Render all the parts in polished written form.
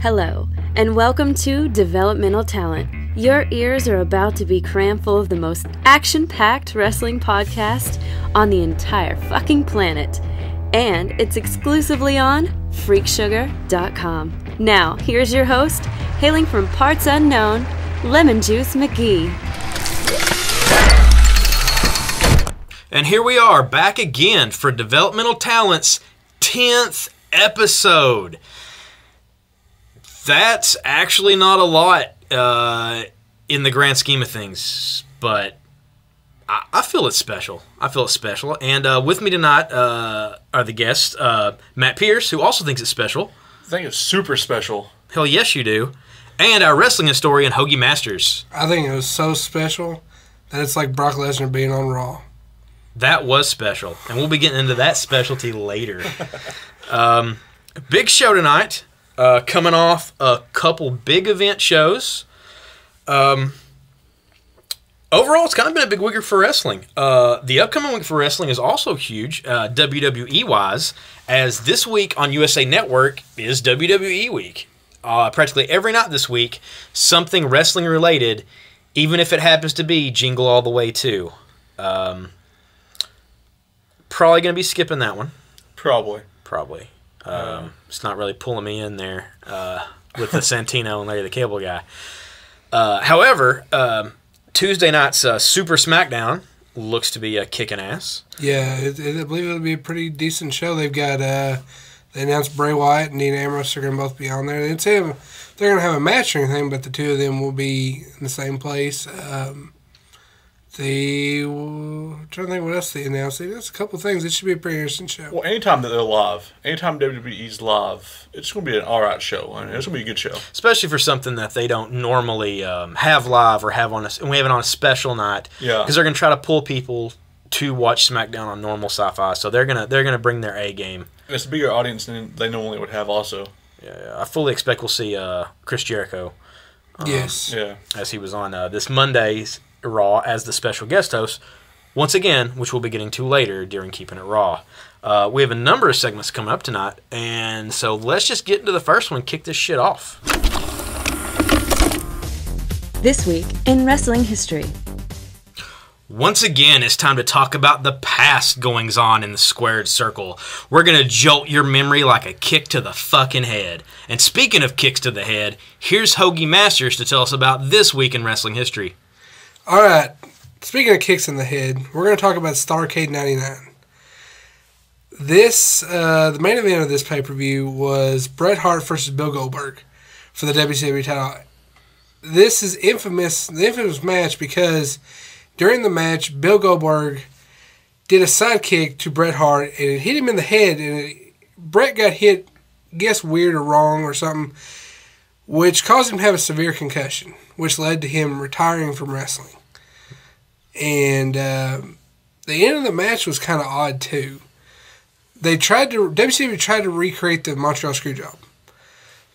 Hello, and welcome to Developmental Talent. Your ears are about to be crammed full of the most action-packed wrestling podcast on the entire fucking planet. And it's exclusively on FreakSugar.com. Now, here's your host, hailing from parts unknown, Lemon Juice McGee. And here we are, back again for Developmental Talent's 10th episode. That's actually not a lot in the grand scheme of things, but I feel it's special. And with me tonight are the guests, Matt Pierce, who also thinks it's special. I think it's super special. Hell yes, you do. And our wrestling historian, Hoagie Masters. I think it was so special that it's like Brock Lesnar being on Raw. That was special, and we'll be getting into that specialty later. Big show tonight. Coming off a couple big event shows. Overall, it's kind of been a big week for wrestling. The upcoming week for wrestling is also huge, WWE-wise, as this week on USA Network is WWE week. Practically every night this week, something wrestling-related, even if it happens to be Jingle All the Way 2. Probably going to be skipping that one. Probably. It's not really pulling me in there with the Santino and Larry the Cable Guy. However, Tuesday night's Super SmackDown looks to be kicking ass. Yeah, I believe it'll be a pretty decent show. They've got, they announced Bray Wyatt and Dean Ambrose are going to both be on there. They didn't say they're going to have a match or anything, but the two of them will be in the same place. I'm trying to think what else they announced. There's a couple things. It should be a pretty interesting show. Well, anytime that they're live, anytime WWE's live, it's going to be an alright show. I mean, it's going to be a good show. Especially for something that they don't normally have live or have on and we have it on a special night. Yeah. Because they're going to try to pull people to watch SmackDown on normal sci-fi. So they're gonna bring their A game. And it's a bigger audience than they normally would have also. Yeah. I fully expect we'll see Chris Jericho. Yes. Yeah. As he was on this Monday's Raw as the special guest host, once again, which we'll be getting to later during Keepin It RAW. We have a number of segments coming up tonight, and so let's just get into the first one, kick this shit off. This week in wrestling history. Once again, it's time to talk about the past goings-on in the squared circle. We're going to jolt your memory like a kick to the fucking head. And speaking of kicks to the head, here's Hoagie Masters to tell us about this week in wrestling history. All right. Speaking of kicks in the head, we're going to talk about Starrcade 99. The main event of this pay-per-view was Bret Hart versus Bill Goldberg for the WCW title. This is the infamous match because during the match, Bill Goldberg did a sidekick to Bret Hart and it hit him in the head, and Bret got hit, guess weird or wrong or something, which caused him to have a severe concussion, which led to him retiring from wrestling. And the end of the match was kind of odd too. WCW tried to recreate the Montreal Screwjob.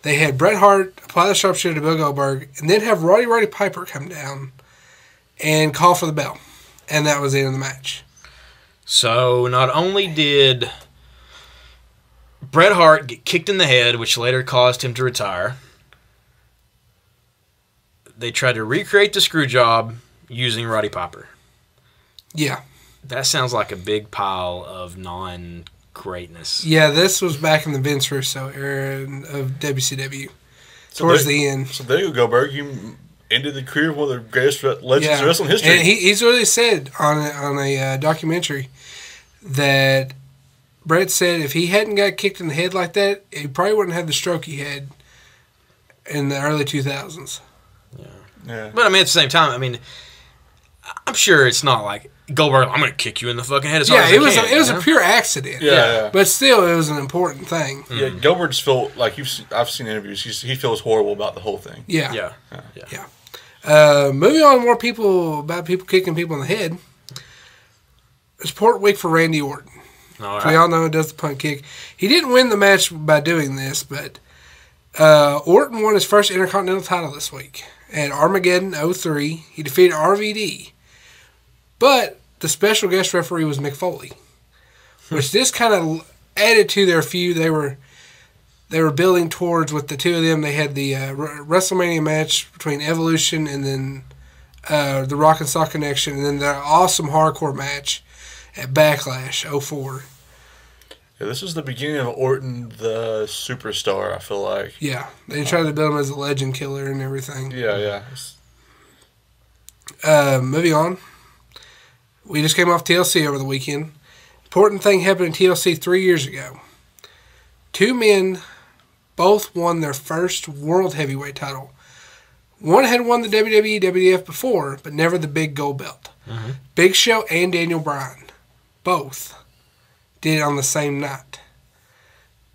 They had Bret Hart apply the sharpshooter to Bill Goldberg, and then have Roddy Piper come down and call for the bell, and that was the end of the match. So not only did Bret Hart get kicked in the head, which later caused him to retire, they tried to recreate the Screwjob using Roddy Piper. Yeah. That sounds like a big pile of non-greatness. Yeah, this was back in the Vince Russo era of WCW. Towards the end. So there you go, Goldberg. You ended the career of one of the greatest legends in wrestling history. And he's really said on a documentary that Bret said if he hadn't got kicked in the head like that, he probably wouldn't have the stroke he had in the early 2000s. Yeah. But I mean, at the same time, I mean, I'm sure it's not like Goldberg, I'm going to kick you in the fucking head as hard as I can. It was a pure accident. Yeah. But still, it was an important thing. Yeah, Goldberg just felt like I've seen interviews. He feels horrible about the whole thing. Yeah. Moving on to more people kicking people in the head. It's Port Week for Randy Orton. All right. We all know he does the punt kick. He didn't win the match by doing this, but Orton won his first Intercontinental title this week. At Armageddon 03, he defeated RVD. But the special guest referee was Mick Foley, which this kind of added to their feud. they were building towards, with the two of them, they had the WrestleMania match between Evolution and then the Rock and Sock Connection, and then their awesome hardcore match at Backlash 04. Yeah, this is the beginning of Orton the superstar, I feel like. Yeah, they tried to build him as a legend killer and everything. Yeah. Moving on. We just came off TLC over the weekend. Important thing happened in TLC 3 years ago. Two men both won their first World Heavyweight title. One had won the WWE WWF before, but never the big gold belt. Mm-hmm. Big Show and Daniel Bryan, both, did it on the same night.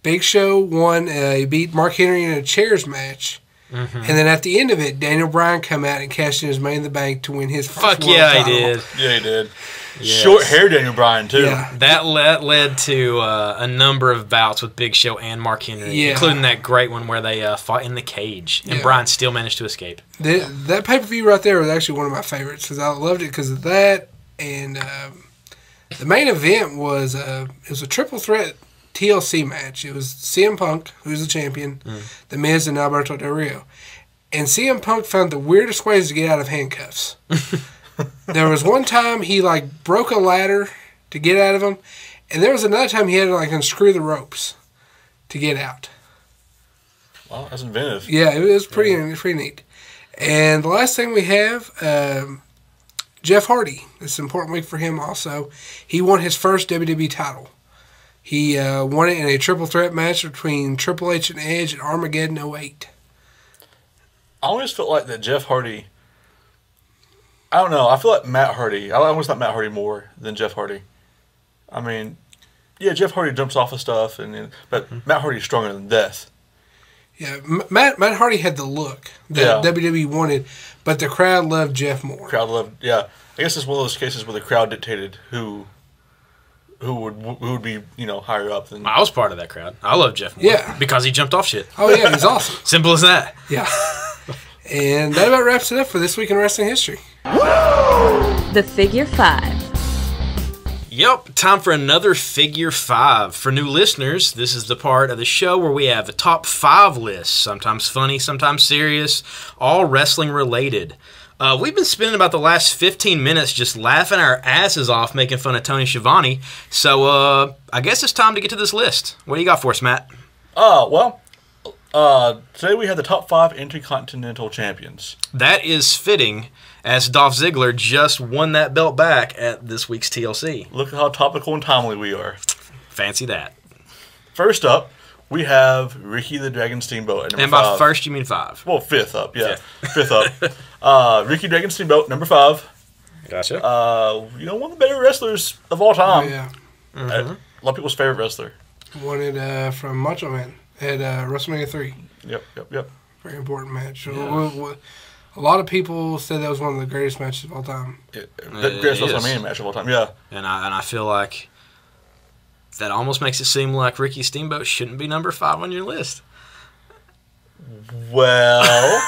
Big Show won, he beat Mark Henry in a chairs match, and then at the end of it, Daniel Bryan come out and cashed in his Money in the Bank to win his first world title. He did. Yeah, he did. Yes. Short hair Daniel Bryan, too. Yeah. That led to a number of bouts with Big Show and Mark Henry, including that great one where they fought in the cage, and Bryan still managed to escape. That pay-per-view right there was actually one of my favorites because I loved it because of that, and the main event was it was a triple threat TLC match. It was CM Punk, who's the champion, The Miz, and Alberto Del Rio. And CM Punk found the weirdest ways to get out of handcuffs. There was one time he broke a ladder to get out of them, and there was another time he had to unscrew the ropes to get out. Wow, that's inventive. Yeah, it was pretty neat. And the last thing we have, Jeff Hardy. It's an important week for him also. He won his first WWE title. He won it in a triple threat match between Triple H and Edge at Armageddon 08. I always felt like that Jeff Hardy... I don't know. I feel like Matt Hardy. I always like Matt Hardy more than Jeff Hardy. I mean, yeah, Jeff Hardy jumps off of stuff, but Matt Hardy's stronger than death. Yeah, Matt Hardy had the look that WWE wanted, but the crowd loved Jeff more. I guess it's one of those cases where the crowd dictated who would be higher up than. I was part of that crowd. I love Jeff more. Yeah, because he jumped off shit. Oh yeah, he's awesome. Simple as that. Yeah. And that about wraps it up for this week in wrestling history. The Figure 5. Yep, time for another Figure 5. For new listeners, this is the part of the show where we have a top 5 list, sometimes funny, sometimes serious, all wrestling related. We've been spending about the last 15 minutes just laughing our asses off making fun of Tony Schiavone, so I guess it's time to get to this list. What do you got for us, Matt? Today we have the top 5 Intercontinental Champions. That is fitting, as Dolph Ziggler just won that belt back at this week's TLC. Look at how topical and timely we are. Fancy that. First up, we have Ricky the Dragon Steamboat at number 5. And by first, you mean 5. Well, 5th up, yeah. 5th up. Ricky Dragon Steamboat, number 5. Gotcha. One of the better wrestlers of all time. Oh, yeah. A lot of people's favorite wrestler. Won it from Macho Man at WrestleMania 3. Yep. Very important match. Yeah. A lot of people said that was one of the greatest matches of all time. The greatest WrestleMania match of all time, yeah. And I feel like that almost makes it seem like Ricky Steamboat shouldn't be number 5 on your list. Well...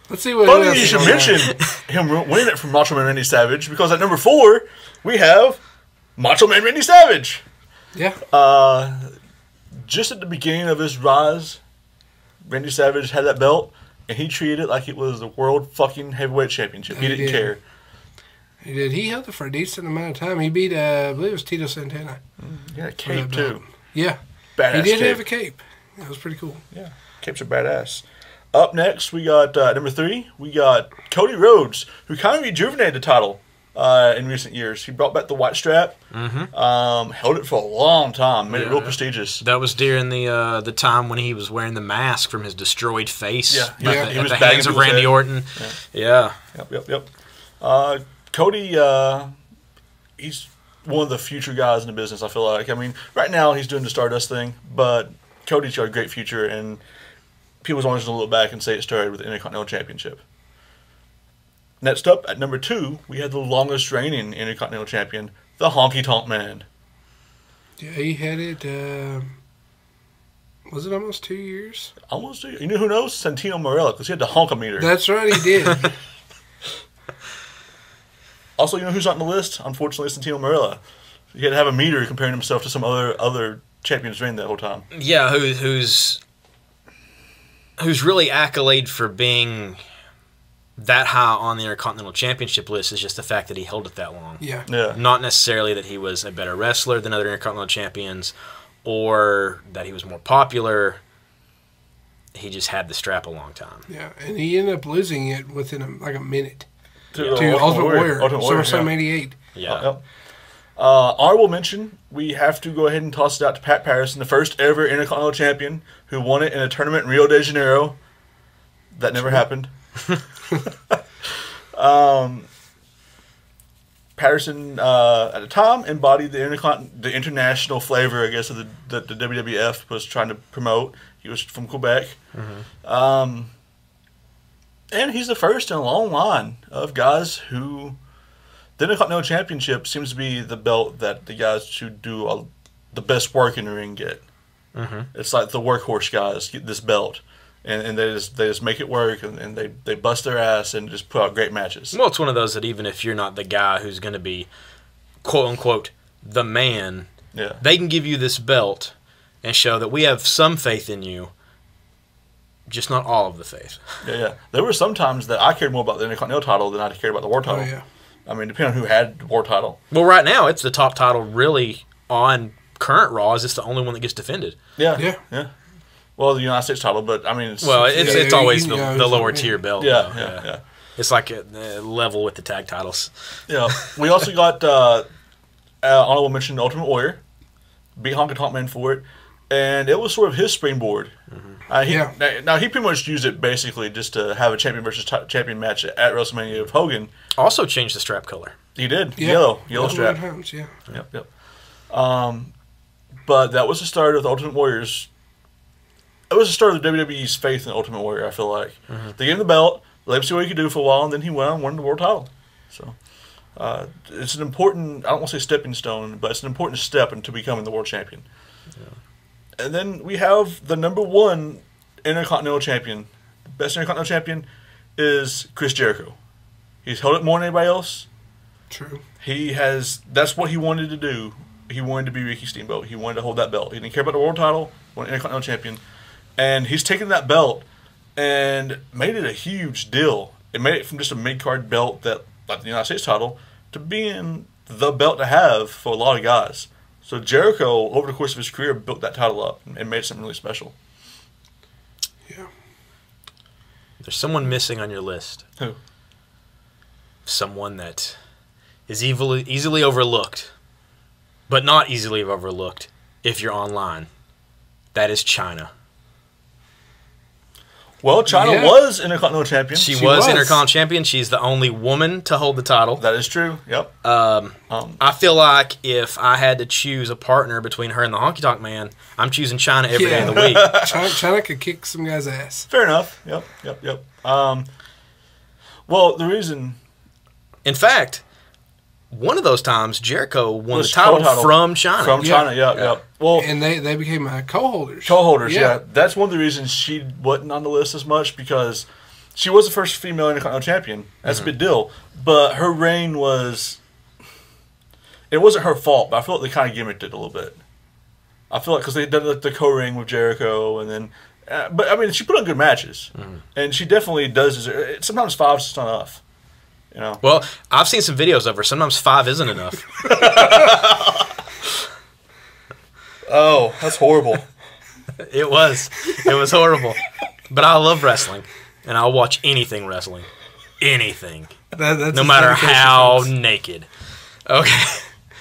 Let's see what funny you should mention him winning it from Macho Man Randy Savage, because at number 4, we have Macho Man Randy Savage. Yeah. Just at the beginning of his rise, Randy Savage had that belt, and he treated it like it was the World fucking Heavyweight Championship. He didn't care. He did. He held it for a decent amount of time. He beat, I believe it was Tito Santana. Yeah, a cape too. Yeah. Badass He did cape. have a cape. That was pretty cool. Yeah, capes are badass. Up next, we got, number 3, we got Cody Rhodes, who kind of rejuvenated the title in recent years. He brought back the white strap, held it for a long time, made it real prestigious. That was during the time when he was wearing the mask from his destroyed face. He at was the hands of Randy Orton. Yeah. Yep. Cody, he's one of the future guys in the business, I feel like. I mean, right now he's doing the Stardust thing, but Cody's got a great future, and people's always going to look back and say it started with the Intercontinental Championship. Next up, at number 2, we had the longest reigning Intercontinental Champion, the Honky Tonk Man. Yeah, he had it, was it almost 2 years? Almost 2 years. You know who knows? Santino Marella, because he had the honkometer. That's right, he did. Also, you know who's not on the list? Unfortunately, Santino Marella. He had to have a meter comparing himself to some other champion's reign that whole time. Yeah, who's really accoladed for being that high on the Intercontinental Championship list is just the fact that he held it that long. Yeah. Not necessarily that he was a better wrestler than other Intercontinental Champions or that he was more popular. He just had the strap a long time. Yeah, and he ended up losing it within a minute To Ultimate Warrior. SummerSlam yeah. 88. Yeah. Yep. Honorable mention, we have to go ahead and toss it out to Pat Patterson, the first ever Intercontinental Champion who won it in a tournament in Rio de Janeiro. That never happened. Patterson, at the time, embodied the international flavor, I guess, of the WWF was trying to promote. He was from Quebec. And he's the first in a long line of guys who... The Intercontinental Championship seems to be the belt that the guys who do the best work in the ring get. It's like the workhorse guys get this belt. And they just make it work, and they bust their ass and just put out great matches. Well, it's one of those that even if you're not the guy who's going to be, quote-unquote, the man, they can give you this belt and show that we have some faith in you, just not all of the faith. Yeah. There were some times that I cared more about the Intercontinental title than I cared about the War title. Oh, yeah. I mean, depending on who had the War title. Well, right now, it's the top title really on current Raw. Is this the only one that gets defended? Yeah. Well, the United States title, but I mean, it's always the lower tier belt. Yeah. It's like a level with the tag titles. Yeah. We also got honorable mention Ultimate Warrior, beat Honky Tonk Man for it, and it was sort of his springboard. Now he pretty much used it basically just to have a champion versus champion match at WrestleMania with Hogan. Also changed the strap color. He did. Yellow strap. Times, yeah. Yep. But that was the start of the Ultimate Warrior's. It was the start of the WWE's faith in Ultimate Warrior, I feel like. They gave him the belt, let him see what he could do for a while, and then he went on and won the world title. So it's an important, I don't want to say stepping stone, but it's an important step into becoming the world champion. Yeah. And then we have the number one Intercontinental Champion. The best Intercontinental Champion is Chris Jericho. He's held it more than anybody else. True. That's what he wanted to do. He wanted to be Ricky Steamboat. He wanted to hold that belt. He didn't care about the world title, wanted Intercontinental Champion. And he's taken that belt and made it a huge deal. It made it from just a mid-card belt that, like the United States title, to being the belt to have for a lot of guys. So Jericho, over the course of his career, built that title up and made something really special. Yeah. There's someone missing on your list. Who? Someone that is easily overlooked, but not easily overlooked if you're online. That is China. Well, China was Intercontinental Champion. She was Intercontinental Champion. She's the only woman to hold the title. That is true. Yep. I feel like if I had to choose a partner between her and the Honky Tonk Man, I'm choosing China every day of the week. China could kick some guy's ass. Fair enough. Yep. Well, the reason... In fact, one of those times, Jericho won the title from China. From China, yep. Well, and they became co-holders. Yeah. That's one of the reasons she wasn't on the list as much, because she was the first female Intercontinental Champion. That's a big deal. But her reign was... It wasn't her fault, but I feel like they kind of gimmicked it a little bit. I feel like because they did the co-ring with Jericho, and then... but, I mean, she put on good matches. And she definitely does... Sometimes 5's just not enough. You know? Well, I've seen some videos of her. Sometimes 5 isn't enough. Oh, that's horrible. It was horrible. But I love wrestling, and I'll watch anything wrestling. Anything. That's no matter how naked. Okay.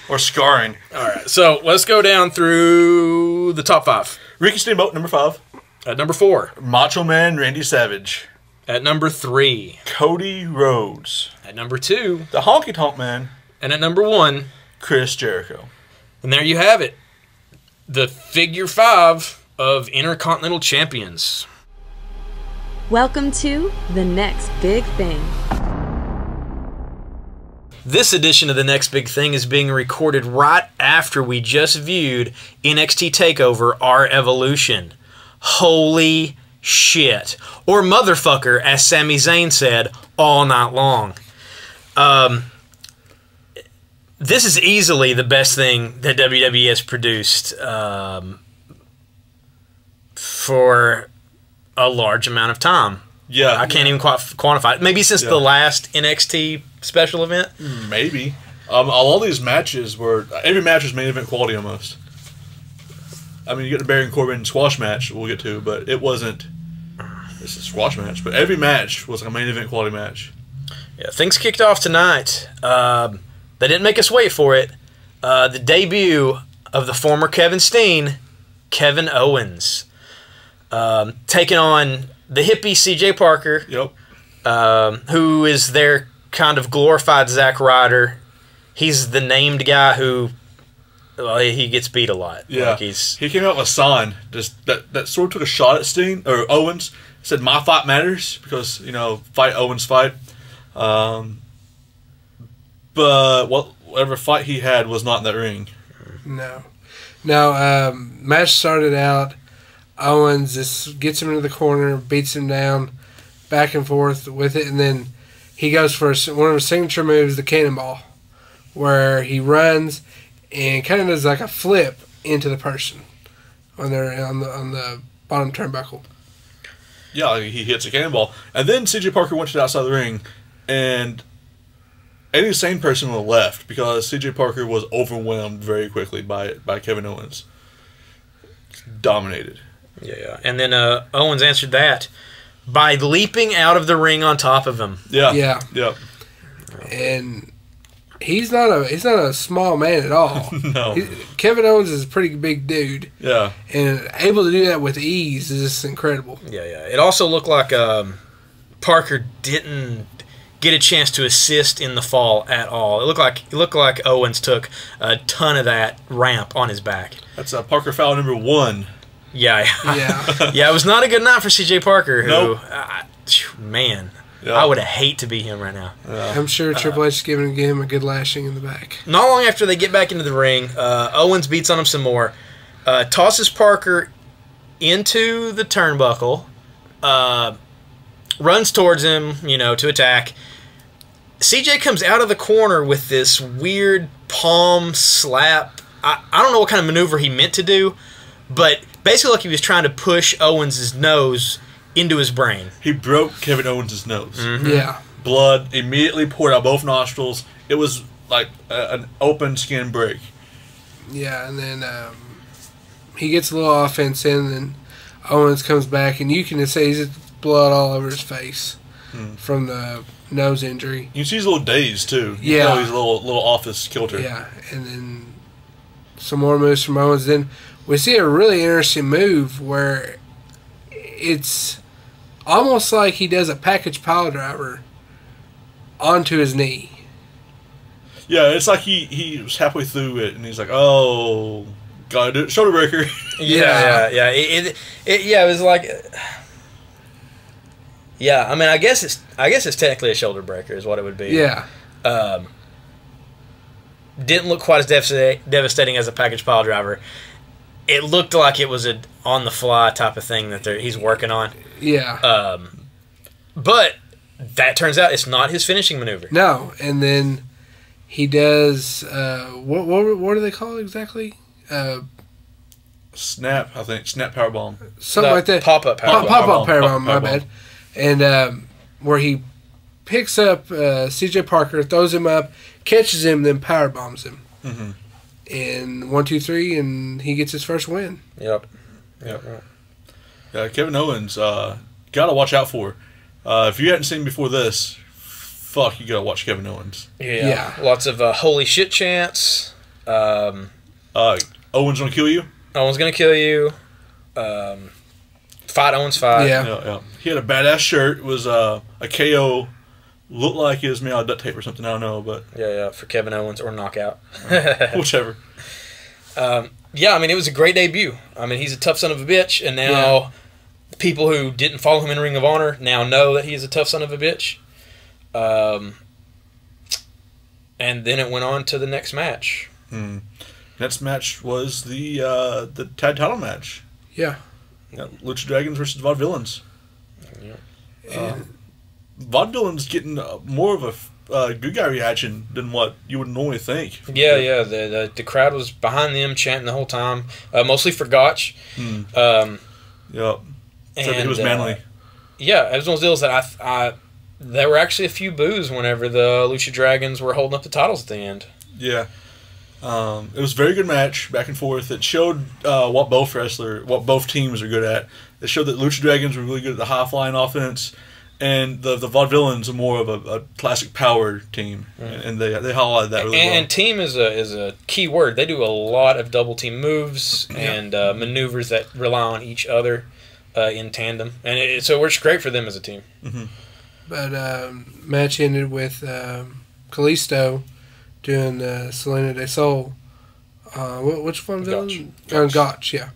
Or scarring. All right, so let's go down through the top 5. Ricky Steamboat, number 5. At number 4. Macho Man Randy Savage. At number 3. Cody Rhodes. At number 2. The Honky Tonk Man. And at number 1. Chris Jericho. And there you have it. The figure 5 of Intercontinental Champions. Welcome to The Next Big Thing. This edition of The Next Big Thing is being recorded right after we just viewed NXT Takeover, Our Evolution. Holy shit. Or motherfucker, as Sami Zayn said all night long. this is easily the best thing that WWE has produced for a large amount of time. Yeah. I can't even quite quantify it. Maybe since the last NXT special event? Maybe. All these matches were... Every match was main event quality almost. I mean, you get the Baron Corbin squash match we'll get to, but it wasn't... It's a squash match, but every match was like a main event quality match. Yeah, things kicked off tonight. They didn't make us wait for it. The debut of the former Kevin Steen, Kevin Owens, taking on the hippie C.J. Parker, who is their kind of glorified Zack Ryder. He's the named guy who, well, he gets beat a lot. Yeah, he came out with a sign just that sort of took a shot at Steen or Owens. Said, "My fight matters," because fight Owens fight. But whatever fight he had was not in that ring. No. Match started out. Owens just gets him into the corner, beats him down, back and forth with it, and then he goes for one of his signature moves, the cannonball, where he runs and kind of does like a flip into the person on the bottom turnbuckle. Yeah, he hits a cannonball, and then C.J. Parker went to the outside of the ring, and any sane person would have left because C.J. Parker was overwhelmed very quickly by Kevin Owens. Dominated. Yeah. And then Owens answered that by leaping out of the ring on top of him. Yeah. And he's not a small man at all. No. Kevin Owens is a pretty big dude. Yeah. And able to do that with ease is just incredible. Yeah. It also looked like Parker didn't get a chance to assist in the fall at all. It looked like Owens took a ton of that ramp on his back. That's Parker foul number 1. Yeah. Yeah. Yeah, it was not a good night for C.J. Parker, who, nope. Man, yeah. I would have hate to be him right now. Yeah. I'm sure Triple H is giving him a good lashing in the back. Not long after they get back into the ring, Owens beats on him some more, tosses Parker into the turnbuckle, runs towards him, to attack. CJ comes out of the corner with this weird palm slap. I don't know what kind of maneuver he meant to do, but basically like he was trying to push Owens' nose into his brain. He broke Kevin Owens' nose. Mm-hmm. Yeah. Blood immediately poured out both nostrils. It was like an open skin break. Yeah, and then he gets a little offense in, and Owens comes back, and you can just say he's blood all over his face from the nose injury. You can see he's a little dazed, too. Yeah. He's a little off his kilter. Yeah, and then some more moves from Owens. Then we see a really interesting move where it's almost like he does a package pile driver onto his knee. Yeah, it's like he was halfway through it, and he's like, "Oh, gotta do it, shoulder breaker." Yeah. It was like, yeah. I mean, I guess it's technically a shoulder breaker, is what it would be. Yeah. Didn't look quite as devastating as a package pile driver. It looked like it was a on the fly type of thing that he's working on. Yeah. But that turns out it's not his finishing maneuver. No, and then he does what do they call it exactly? Snap, I think. Snap powerbomb. Something like that. Pop-up powerbomb. Pop-up powerbomb, my bad. And where he picks up C.J. Parker, throws him up, catches him, then power bombs him. Mm-hmm. And 1, 2, 3, and he gets his first win. Yep. Yeah, Kevin Owens, gotta watch out for. If you hadn't seen him before this, you gotta watch Kevin Owens. Yeah. Lots of holy shit chants. Owens gonna kill you. Owens gonna kill you. Fight Owens fight. Yeah. He had a badass shirt. It was a KO. Looked like it was made out of duct tape or something. I don't know, but for Kevin Owens or knockout. Whichever. Yeah, I mean, it was a great debut. I mean, he's a tough son of a bitch, and now people who didn't follow him in Ring of Honor now know that he's a tough son of a bitch. And then it went on to the next match. Next match was the tag title match. Yeah. Lucha Dragons versus Vaudevillains. Yeah. Vaudevillains getting more of good guy reaction than what you would normally think. Yeah. The crowd was behind them, chanting the whole time, mostly for Gotch. Yep. Said he was manly. Yeah, it was one of those deals that there were actually a few boos whenever the Lucha Dragons were holding up the titles at the end. Yeah. It was a very good match, back and forth. It showed what both teams are good at. It showed that Lucha Dragons were really good at the high flying offense, and the Vaudevillains are more of a classic power team, and they highlighted that really well. And team is a key word. They do a lot of double team moves and maneuvers that rely on each other in tandem, and so it works great for them as a team. Mm-hmm. But match ended with Kalisto doing Selena de Sol. Which one villain? Gotch, yeah.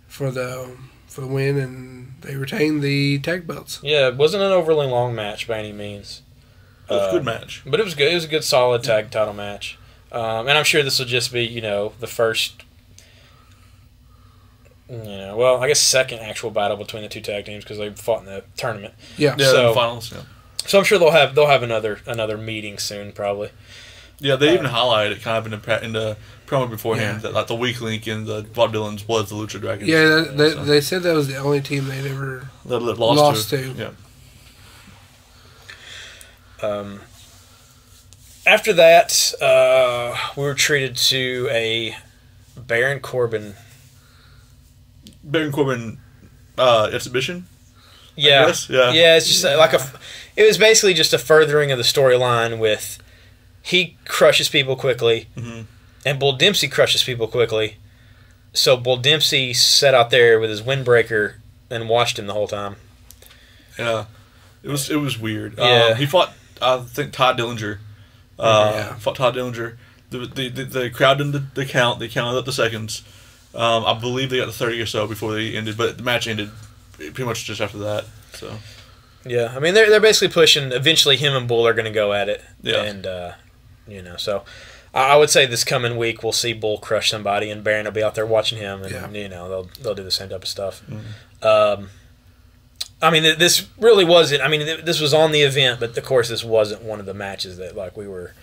For the win, and they retained the tag belts. Yeah, it wasn't an overly long match by any means. It was a good match. But it was good. It was a good, solid tag title match. And I'm sure this will just be, the first, I guess second actual battle between the two tag teams because they fought in the tournament. Yeah. So, the finals, yeah. So I'm sure they'll have another meeting soon, probably. Yeah, they even highlighted it kind of in the promo beforehand that like the weak link in the Vaudevillains was the Lucha Dragons. Yeah, they said that was the only team they'd ever lost to. Yeah. After that, we were treated to a Baron Corbin exhibition. Yeah, I guess? Yeah. It's just it was basically just a furthering of the storyline with he crushes people quickly, and Bull Dempsey crushes people quickly. So Bull Dempsey sat out there with his windbreaker and watched him the whole time. Yeah, it was weird. Yeah. He fought, I think, Todd Dillinger. Fought Todd Dillinger. The crowd did the count. They counted up the seconds. I believe they got to 30 or so before they ended, but the match ended pretty much just after that. So. Yeah, I mean they're basically pushing. Eventually, him and Bull are going to go at it. Yeah. And so I would say this coming week we'll see Bull crush somebody, and Baron will be out there watching him, and they'll do the same type of stuff. I mean, this really wasn't. I mean, this was on the event, but of course, this wasn't one of the matches that we were.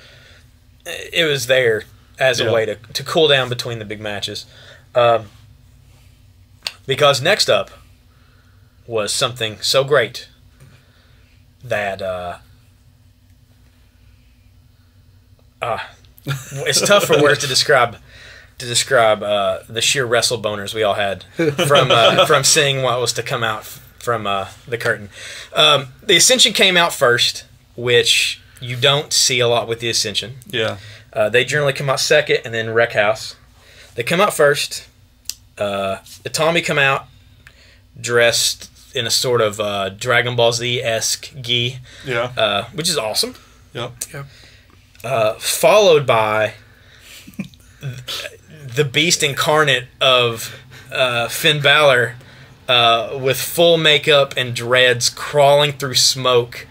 It was there as a way to cool down between the big matches, because next up was something so great that it's tough for words to describe the sheer wrestle boners we all had from seeing what was to come out from the curtain. The Ascension came out first, which you don't see a lot with the Ascension. Yeah. They generally come out second, and then Wreck House. They come out first. Itami come out dressed in a sort of Dragon Ball Z-esque gi, which is awesome. Yep. Followed by the beast incarnate of Finn Balor with full makeup and dreads crawling through smoke.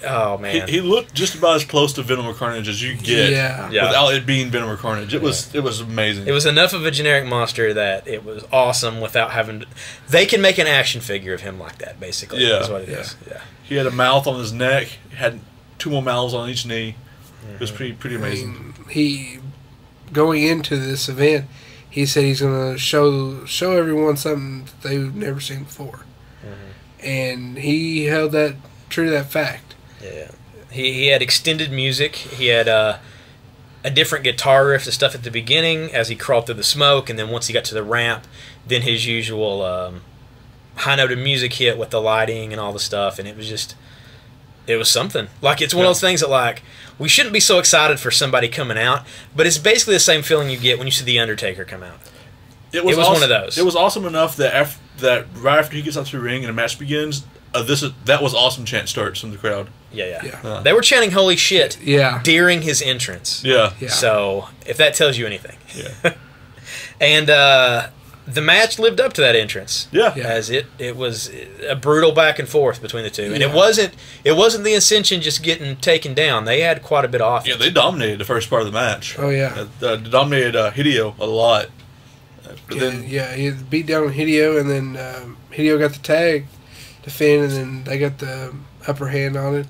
Oh man, he looked just about as close to Venom or Carnage as you get, without it being Venom or Carnage. It was amazing. It was enough of a generic monster that it was awesome without having. They can make an action figure of him like that, basically. Yeah, that's what it is. Yeah. He had a mouth on his neck. He had 2 more mouths on each knee. It was pretty amazing. I mean, he going into this event, he said he's going to show everyone something that they've never seen before, and he held that true to that fact. Yeah, he had extended music. He had a different guitar riff, the stuff at the beginning as he crawled through the smoke, and then once he got to the ramp, then his usual high-noted music hit with the lighting and all the stuff, and it was something. Like, it's one of those things that, we shouldn't be so excited for somebody coming out, but it's basically the same feeling you get when you see The Undertaker come out. It was one of those. It was awesome enough that right after he gets out to the ring and the match begins, that was awesome chant starts from the crowd. Yeah. They were chanting "Holy shit!" during his entrance. Yeah. So if that tells you anything. Yeah. And the match lived up to that entrance. Yeah. As it was a brutal back and forth between the two, and it wasn't the Ascension just getting taken down. They had quite a bit of offense. Yeah, they dominated the first part of the match. Oh yeah. They dominated Hideo a lot. He beat down Hideo, and then Hideo got the tag to Finn, and then they got the upper hand on it.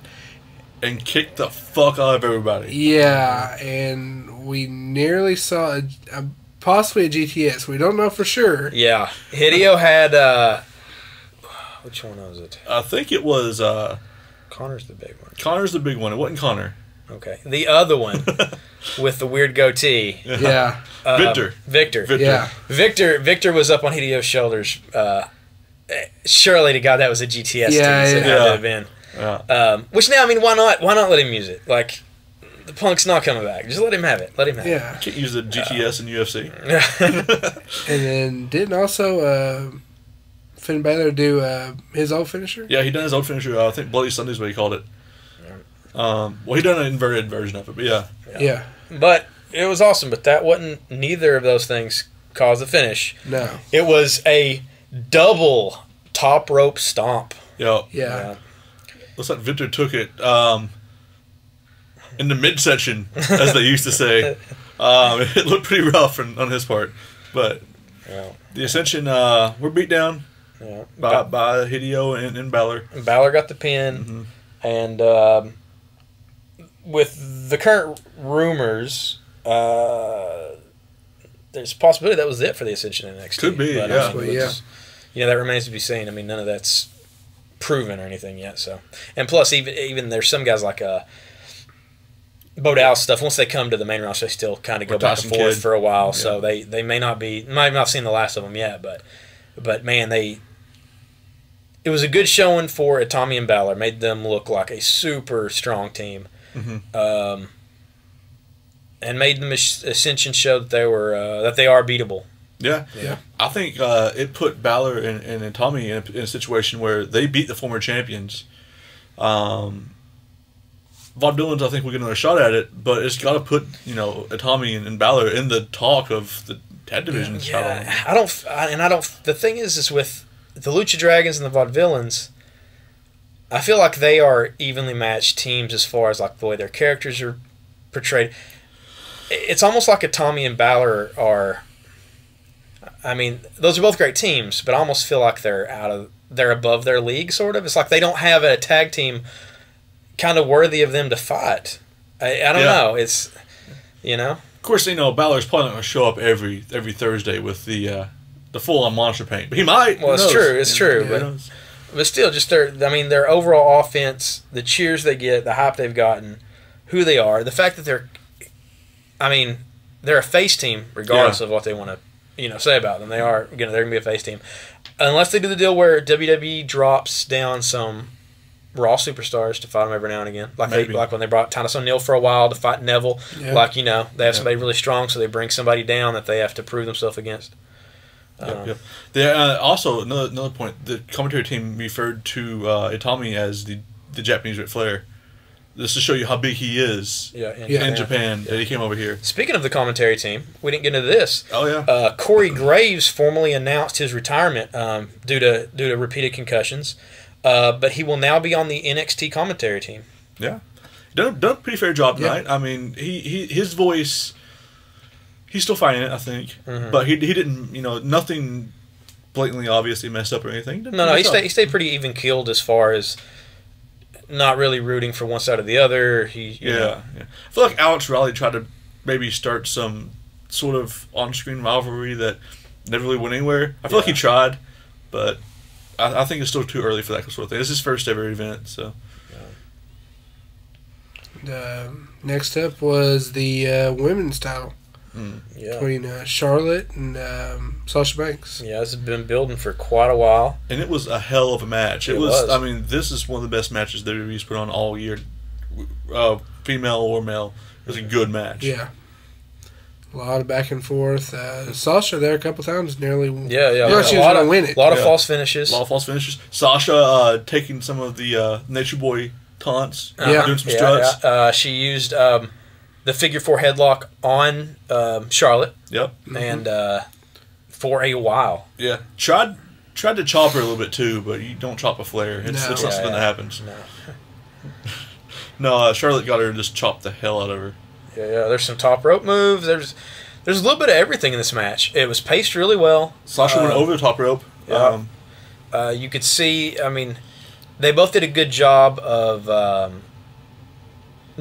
and kicked the fuck out of everybody. Yeah, and we nearly saw possibly a GTS. We don't know for sure. Yeah. Hideo had, which one was it? I think it was, Connor's the big one. Connor's the big one. It wasn't Connor. Okay. The other one with the weird goatee. Yeah. Victor. Yeah. Victor was up on Hideo's shoulders. Surely to God that was a GTS team. Yeah, So it had to have been. Yeah. Which now, I mean, why not let him use it? Like, the Punk's not coming back. Just let him have it. Let him have it. Yeah. Can't use the GTS in UFC. And then didn't also Finn Balor do his old finisher? Yeah, he done his old finisher. I think Bloody Sunday's what he called it. Well, he done an inverted version of it, but Yeah. But it was awesome. But that wasn't. Neither of those things caused the finish. No. It was a double top rope stomp. Yeah. Looks like Victor took it in the midsection, as they used to say. It looked pretty rough on his part, but the Ascension were beat down by Hideo and Balor. Balor got the pin, and with the current rumors, there's a possibility that was it for the Ascension in NXT. Could be, but, that remains to be seen. I mean, none of that's proven or anything yet. So, and plus, even there's some guys like Bo Dallas stuff. Once they come to the main roster, they still kind of go back and forth for a while. Yeah. So they may not have seen the last of them yet. But man, it was a good showing for Itami and Balor. Made them look like a super strong team. And made them Ascension show that they are beatable. Yeah. I think it put Balor and Itami in a situation where they beat the former champions. Vaudevillains, I think, will get another shot at it, but it's got to put Itami and Balor in the talk of the tag division. Yeah, I don't. The thing is with the Lucha Dragons and the Vaudevillains, I feel like they are evenly matched teams as far as like the way their characters are portrayed. It's almost like Itami and Balor are. I mean, those are both great teams, but I almost feel like they're above their league, sort of. It's like they don't have a tag team kind of worthy of them to fight. I don't know. It's, Of course, Balor's probably not going to show up every Thursday with the full-on monster paint, but he might. Well, it's true. But still, just their overall offense, the cheers they get, the hype they've gotten, who they are, the fact that they're a face team, regardless of what they want to, say about them. They're going to be a face team, unless they do the deal where WWE drops down some Raw superstars to fight them every now and again, like when they brought Titus O'Neil for a while to fight Neville. Yeah. Like they have somebody really strong, so they bring somebody down that they have to prove themselves against. Also, another point: the commentary team referred to Itami as the Japanese Ric Flair. This to show you how big he is in Japan. He came over here. Speaking of the commentary team, we didn't get into this. Oh yeah. Corey Graves formally announced his retirement due to repeated concussions. But he will now be on the NXT commentary team. Yeah, done a pretty fair job tonight. I mean, his voice, he's still finding it, I think. But he didn't, nothing blatantly obviously messed up or anything. No, he stayed pretty even keeled as far as not really rooting for one side or the other. I feel like Alex Riley tried to maybe start some sort of on-screen rivalry that never really went anywhere. I feel like he tried, but I think it's still too early for that sort of thing. This is his first ever event, so. Next up was the women's title between Charlotte and Sasha Banks. Yeah, it's been building for quite a while. And it was a hell of a match. It was. I mean, this is one of the best matches WWE's put on all year, female or male. It was a good match. Yeah. A lot of back and forth. Sasha there a couple times nearly. She was going to win it. A lot of false finishes. Sasha taking some of the Nature Boy taunts. Doing some struts. She used the figure 4 headlock on Charlotte. Yep. And for a while. Yeah. Tried to chop her a little bit too, but you don't chop a Flair. It's not something that happens. No, Charlotte got her and just chopped the hell out of her. Yeah, there's some top rope moves. There's a little bit of everything in this match. It was paced really well. Sasha went over the top rope. Yeah. You could see, they both did a good job of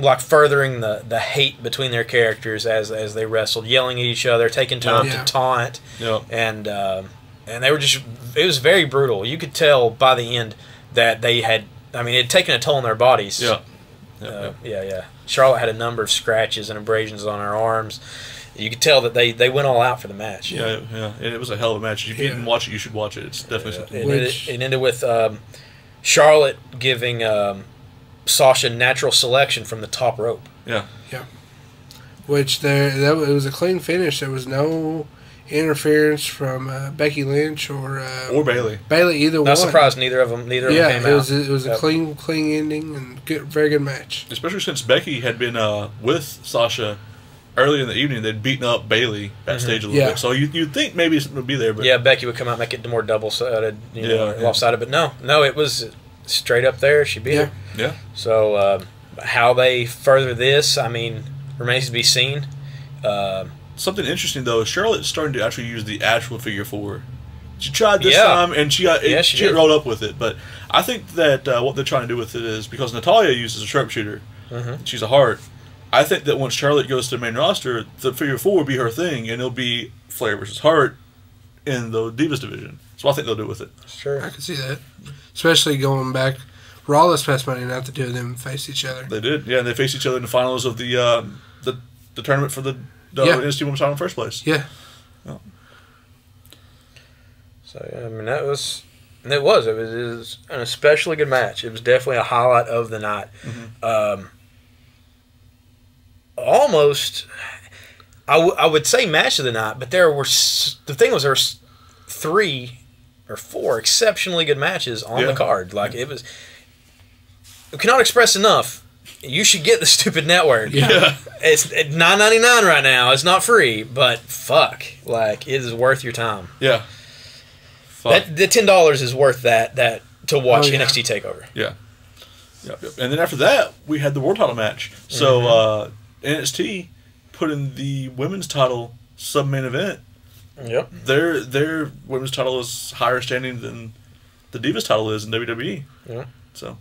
like furthering the hate between their characters as they wrestled, yelling at each other, taking time to taunt, and they were just, it was very brutal. You could tell by the end that they had, I mean, it had taken a toll on their bodies. Yeah. Charlotte had a number of scratches and abrasions on her arms. You could tell that they went all out for the match. Yeah. And it was a hell of a match. If you didn't watch it, you should watch it. It's definitely something. It ended with Charlotte giving Sasha natural selection from the top rope. Yeah. Which it was a clean finish. There was no interference from Becky Lynch or Bayley. Either one. Not surprised neither of them came out. It was a clean ending and very good match. Especially since Becky had been with Sasha early in the evening. They'd beaten up Bayley backstage a little bit. So you'd think maybe something would be there. But Becky would come out and make it more double-sided, lopsided. But no, it was straight up there. She beat her. Yeah. So how they further this, I mean, remains to be seen. Something interesting, though, is Charlotte's starting to actually use the actual figure 4. She tried this time, and she got rolled up with it. But I think that what they're trying to do with it is, because Natalya uses a sharpshooter, she's a heart, I think that once Charlotte goes to the main roster, the figure 4 will be her thing, and it'll be Flair versus Hart in the Divas division. So I think they'll do with it. Sure. I can see that. Especially going back, Raw this past Monday night, the two of them faced each other. They did, and they faced each other in the finals of the tournament for the NXT Women's title in the first place. Yeah. So, I mean, it was an especially good match. It was definitely a highlight of the night. Almost, I would say match of the night, but there were 3 or 4 exceptionally good matches on the card. Like, it was, we cannot express enough. You should get the stupid network. Yeah. It's $9.99 right now. It's not free, but fuck, like, it is worth your time. Yeah. The $10 is worth that to watch NXT Takeover. Yeah. Yep. And then after that, we had the world title match. So NXT put in the women's title sub-main event. Yep. Their women's title is higher standing than the Divas title is in WWE. Yeah. So,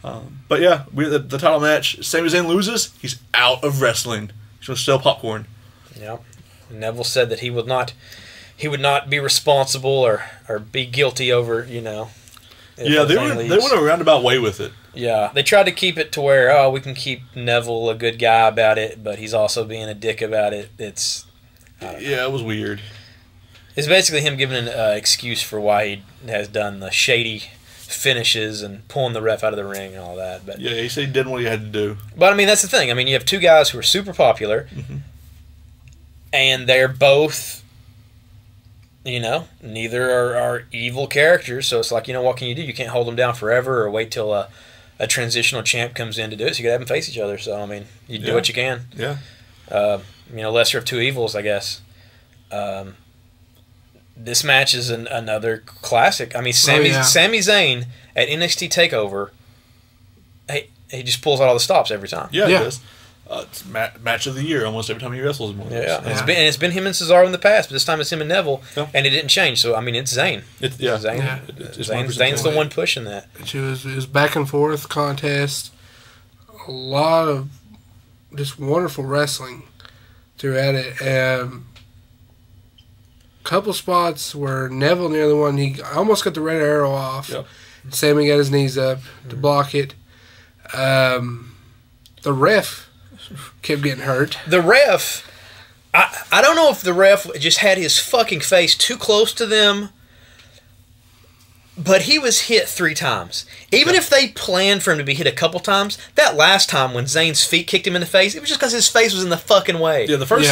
but yeah, the title match. Sami Zayn loses. He's out of wrestling. He's going to sell popcorn. Yep. Neville said that he would not be responsible or be guilty over, Yeah, they went a roundabout way with it. Yeah, they tried to keep it to where, we can keep Neville a good guy about it, but he's also being a dick about it. It was weird. It's basically him giving an excuse for why he has done the shady finishes and pulling the ref out of the ring and all that. But yeah, he said he did what he had to do. But, I mean, that's the thing. I mean, you have 2 guys who are super popular, and they're both... neither are evil characters, so it's like, what can you do? You can't hold them down forever or wait till a transitional champ comes in to do it, so you gotta have them face each other. So, I mean, you do what you can. Yeah. Lesser of 2 evils, I guess. This match is another classic. I mean, Sami Zayn at NXT TakeOver, he just pulls out all the stops every time. Yeah, he does. It's match of the year almost every time he wrestles him. Yeah. It's been him and Cesaro in the past, but this time it's him and Neville, and it didn't change. So, I mean, it's Zayn. Zayn's the one pushing that. It was back and forth contest. A lot of just wonderful wrestling throughout it. Couple spots where Neville near the one, he almost got the red arrow off. Yep. Sammy got his knees up to block it. The ref kept getting hurt. The ref, I don't know if the ref just had his fucking face too close to them, but he was hit 3 times. Even if they planned for him to be hit a couple times, that last time when Zayn's feet kicked him in the face, it was just because his face was in the fucking way. Yeah, the first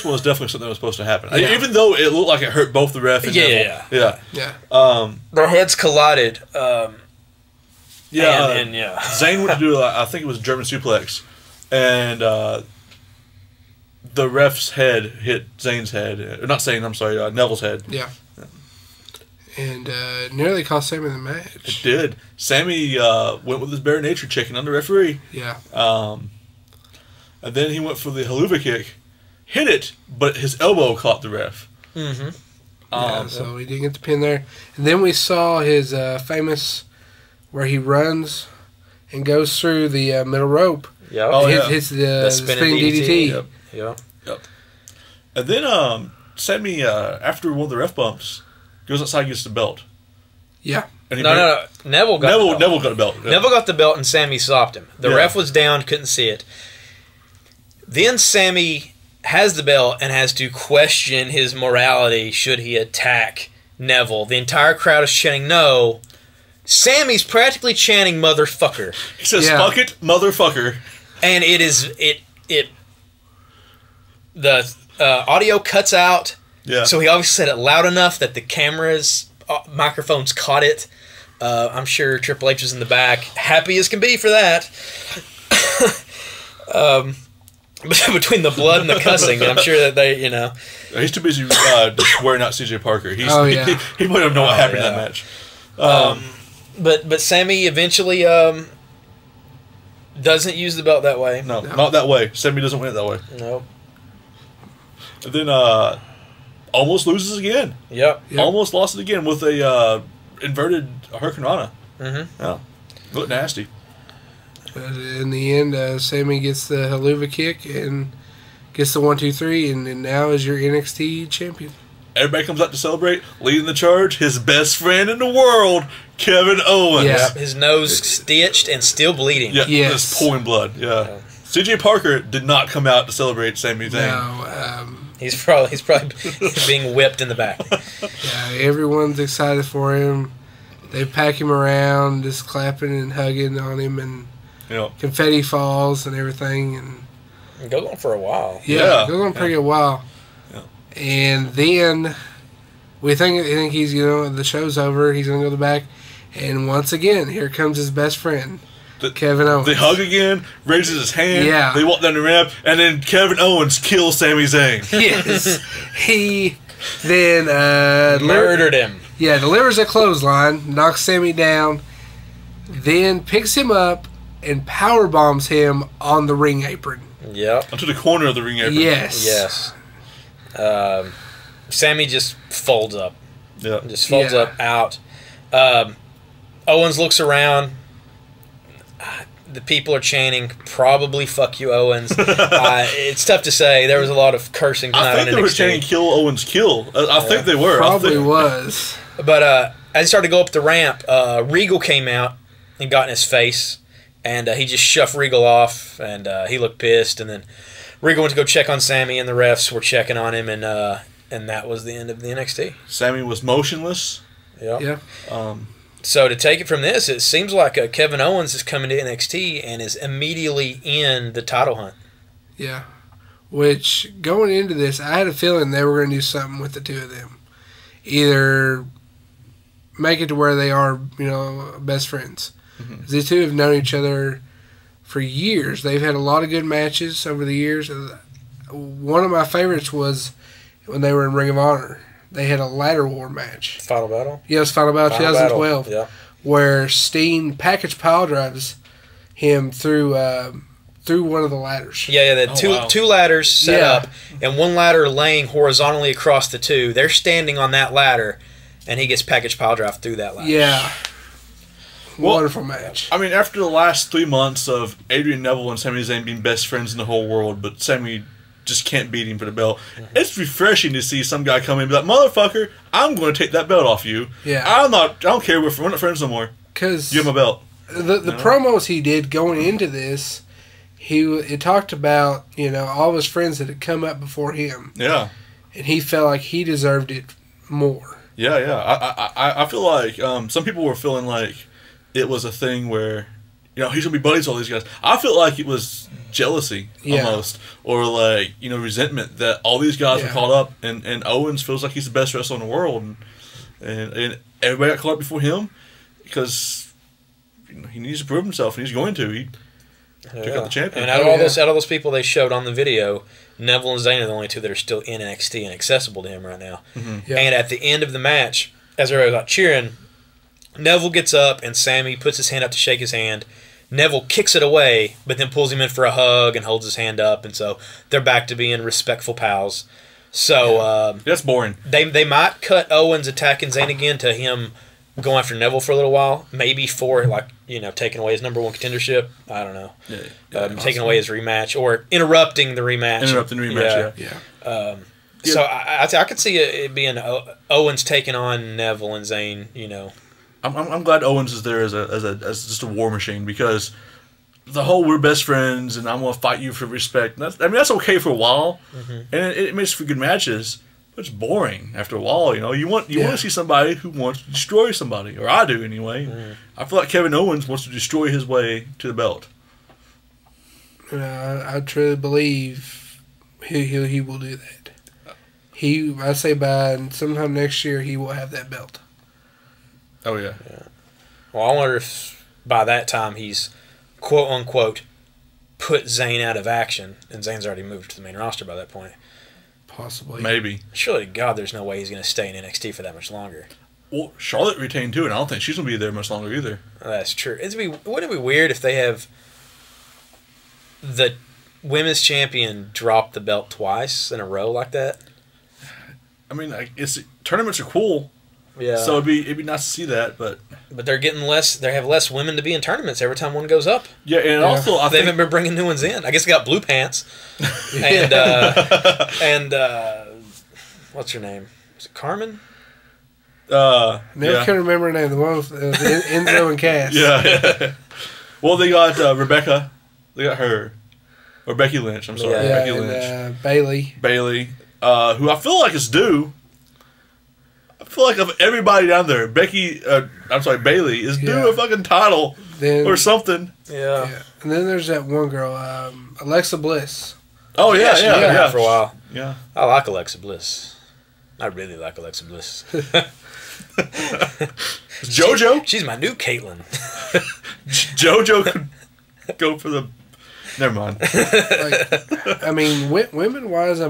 one was definitely something that was supposed to happen. Even though it looked like it hurt both the ref and Neville. Yeah. Their heads collided. Zayn went to do, I think it was a German suplex. And the ref's head hit Zayn's head. Not Zayn, I'm sorry, Neville's head. Yeah. And nearly cost Sammy the match. It did. Sammy went with his bare nature, checking on the referee. Yeah. And then he went for the haluva kick, hit it, but his elbow caught the ref. So he didn't get the pin there. And then we saw his famous, where he runs and goes through the middle rope. Yep. Oh, yeah. Hits the spinning DDT. Yep. Yep. Yep. And then Sammy, after one of the ref bumps, goes outside and gets the belt. Yeah. And he No. Neville got the belt. Neville got the belt. Yeah. Neville got the belt and Sammy stopped him. The ref was down, couldn't see it. Then Sammy has the belt and has to question his morality should he attack Neville. The entire crowd is chanting no. Sammy's practically chanting motherfucker. He says, fuck it, motherfucker. And the audio cuts out. Yeah. So he obviously said it loud enough that the cameras, microphones caught it. I'm sure Triple H was in the back, happy as can be for that. Between the blood and the cussing, I'm sure that they, He's too busy just wearing out CJ Parker. He might have known what happened in that match. But Sammy eventually doesn't use the belt that way. No, not that way. Sammy doesn't win it that way. No. And then almost loses again. Yep. Almost lost it again with a inverted Hurricane Rana. Mm-hmm. Yeah. Looked nasty. But in the end, Sammy gets the haluva kick and gets the 1-2-3, and now is your NXT champion. Everybody comes out to celebrate. Leading the charge, his best friend in the world, Kevin Owens. Yeah. His nose stitched and still bleeding. Yeah, Yes. just pouring blood. Yeah. CJ Parker did not come out to celebrate Sami Zayn. No, He's probably being whipped in the back. yeah, everyone's excited for him. They pack him around, just clapping and hugging on him, and confetti falls and everything. And It goes on for a while. yeah, it goes on pretty a while. Yeah. And then we think he's the show's over. He's gonna go to the back, and once again, here comes his best friend, Kevin Owens. They hug again, raises his hand. Yeah. They walk down the ramp, and then Kevin Owens kills Sami Zayn. Yes, he then Murdered him. Yeah, delivers a clothesline, knocks Sammy down, then picks him up and power bombs him on the ring apron. Yep. Onto the corner of the ring apron. Yes. Sammy just folds up. Yeah. Just folds up out. Owens looks around. The people are chanting, probably fuck you, Owens. It's tough to say. There was a lot of cursing tonight. I think they were chanting kill Owens kill. I think they were. Probably was. But as he started to go up the ramp, Regal came out and got in his face. And he just shoved Regal off, and he looked pissed. And then Regal went to go check on Sammy, and the refs were checking on him, and that was the end of the NXT. Sammy was motionless. Yeah. So to take it from this, it seems like Kevin Owens is coming to NXT and is immediately in the title hunt. Yeah. Which, going into this, I had a feeling they were going to do something with the two of them. Either make it to where they are, best friends. Mm-hmm. These two have known each other for years. They've had a lot of good matches over the years. One of my favorites was when they were in Ring of Honor. They had a ladder war match. Final Battle? Yes, Final Battle 2012. Yeah. Where Steen package pile drives him through one of the ladders. Yeah, they had two ladders set up, and one ladder laying horizontally across the two. They're standing on that ladder, and he gets package pile drive through that ladder. Yeah. Wonderful match. I mean, after the last 3 months of Adrian Neville and Sami Zayn being best friends in the whole world, but Sami just can't beat him for the belt, it's refreshing to see some guy come in and be like, motherfucker, I'm going to take that belt off you. Yeah. I don't care, we're not friends no more. Because give him a belt. The promos he did going into this, he talked about, all of his friends that had come up before him. Yeah. And he felt like he deserved it more. Yeah. I feel like some people were feeling like it was a thing where, he's going to be buddies with all these guys. I feel like it was jealousy almost, or like, resentment that all these guys were caught up, and Owens feels like he's the best wrestler in the world, and everybody got caught up before him because he needs to prove himself, and he's going to. He took out the champion. And out of those people they showed on the video, Neville and Zayn are the only two that are still in NXT and accessible to him right now. Mm-hmm. Yeah. And at the end of the match, as everybody was out cheering, Neville gets up and Sammy puts his hand up to shake his hand. Neville kicks it away, but then pulls him in for a hug and holds his hand up, and so they're back to being respectful pals. So that's boring. They might cut Owens attacking Zayn again to him going after Neville for a little while, maybe for taking away his #1 contendership. I don't know, taking away his rematch or interrupting the rematch. Yeah. So I could see it being Owens taking on Neville and Zayn. I'm glad Owens is there as just a war machine, because the whole we're best friends and I'm gonna fight you for respect. That's okay for a while, and it makes for good matches. But it's boring after a while. You want to see somebody who wants to destroy somebody, or I do anyway. I feel like Kevin Owens wants to destroy his way to the belt. I truly believe he will do that. I say by sometime next year he will have that belt. Oh yeah. Well, I wonder if by that time he's quote unquote put Zayn out of action, and Zayn's already moved to the main roster by that point. Possibly. Maybe. Surely to God, there's no way he's going to stay in NXT for that much longer. Well, Charlotte retained too, and I don't think she's going to be there much longer either. That's true. Wouldn't it be weird if they have the women's champion drop the belt twice in a row like that? Tournaments are cool. Yeah. So it'd be nice to see that, but they're getting less. They have less women to be in tournaments every time one goes up. Yeah, and also they haven't been bringing new ones in. I guess they got Blue Pants, and what's her name? Is it Carmen? Never can remember her name. The one with Enzo and Cass. Yeah. Well, they got Rebecca. They got her, or Becky Lynch. I'm sorry, Becky Lynch. Bailey, who I feel like is due. I feel like of everybody down there, Bailey is due a fucking title or something. Yeah. And then there's that one girl, Alexa Bliss. Oh yeah, yeah. For a while. Yeah. I like Alexa Bliss. I really like Alexa Bliss. JoJo? She's my new Caitlyn. JoJo could go for the... Never mind. Women-wise,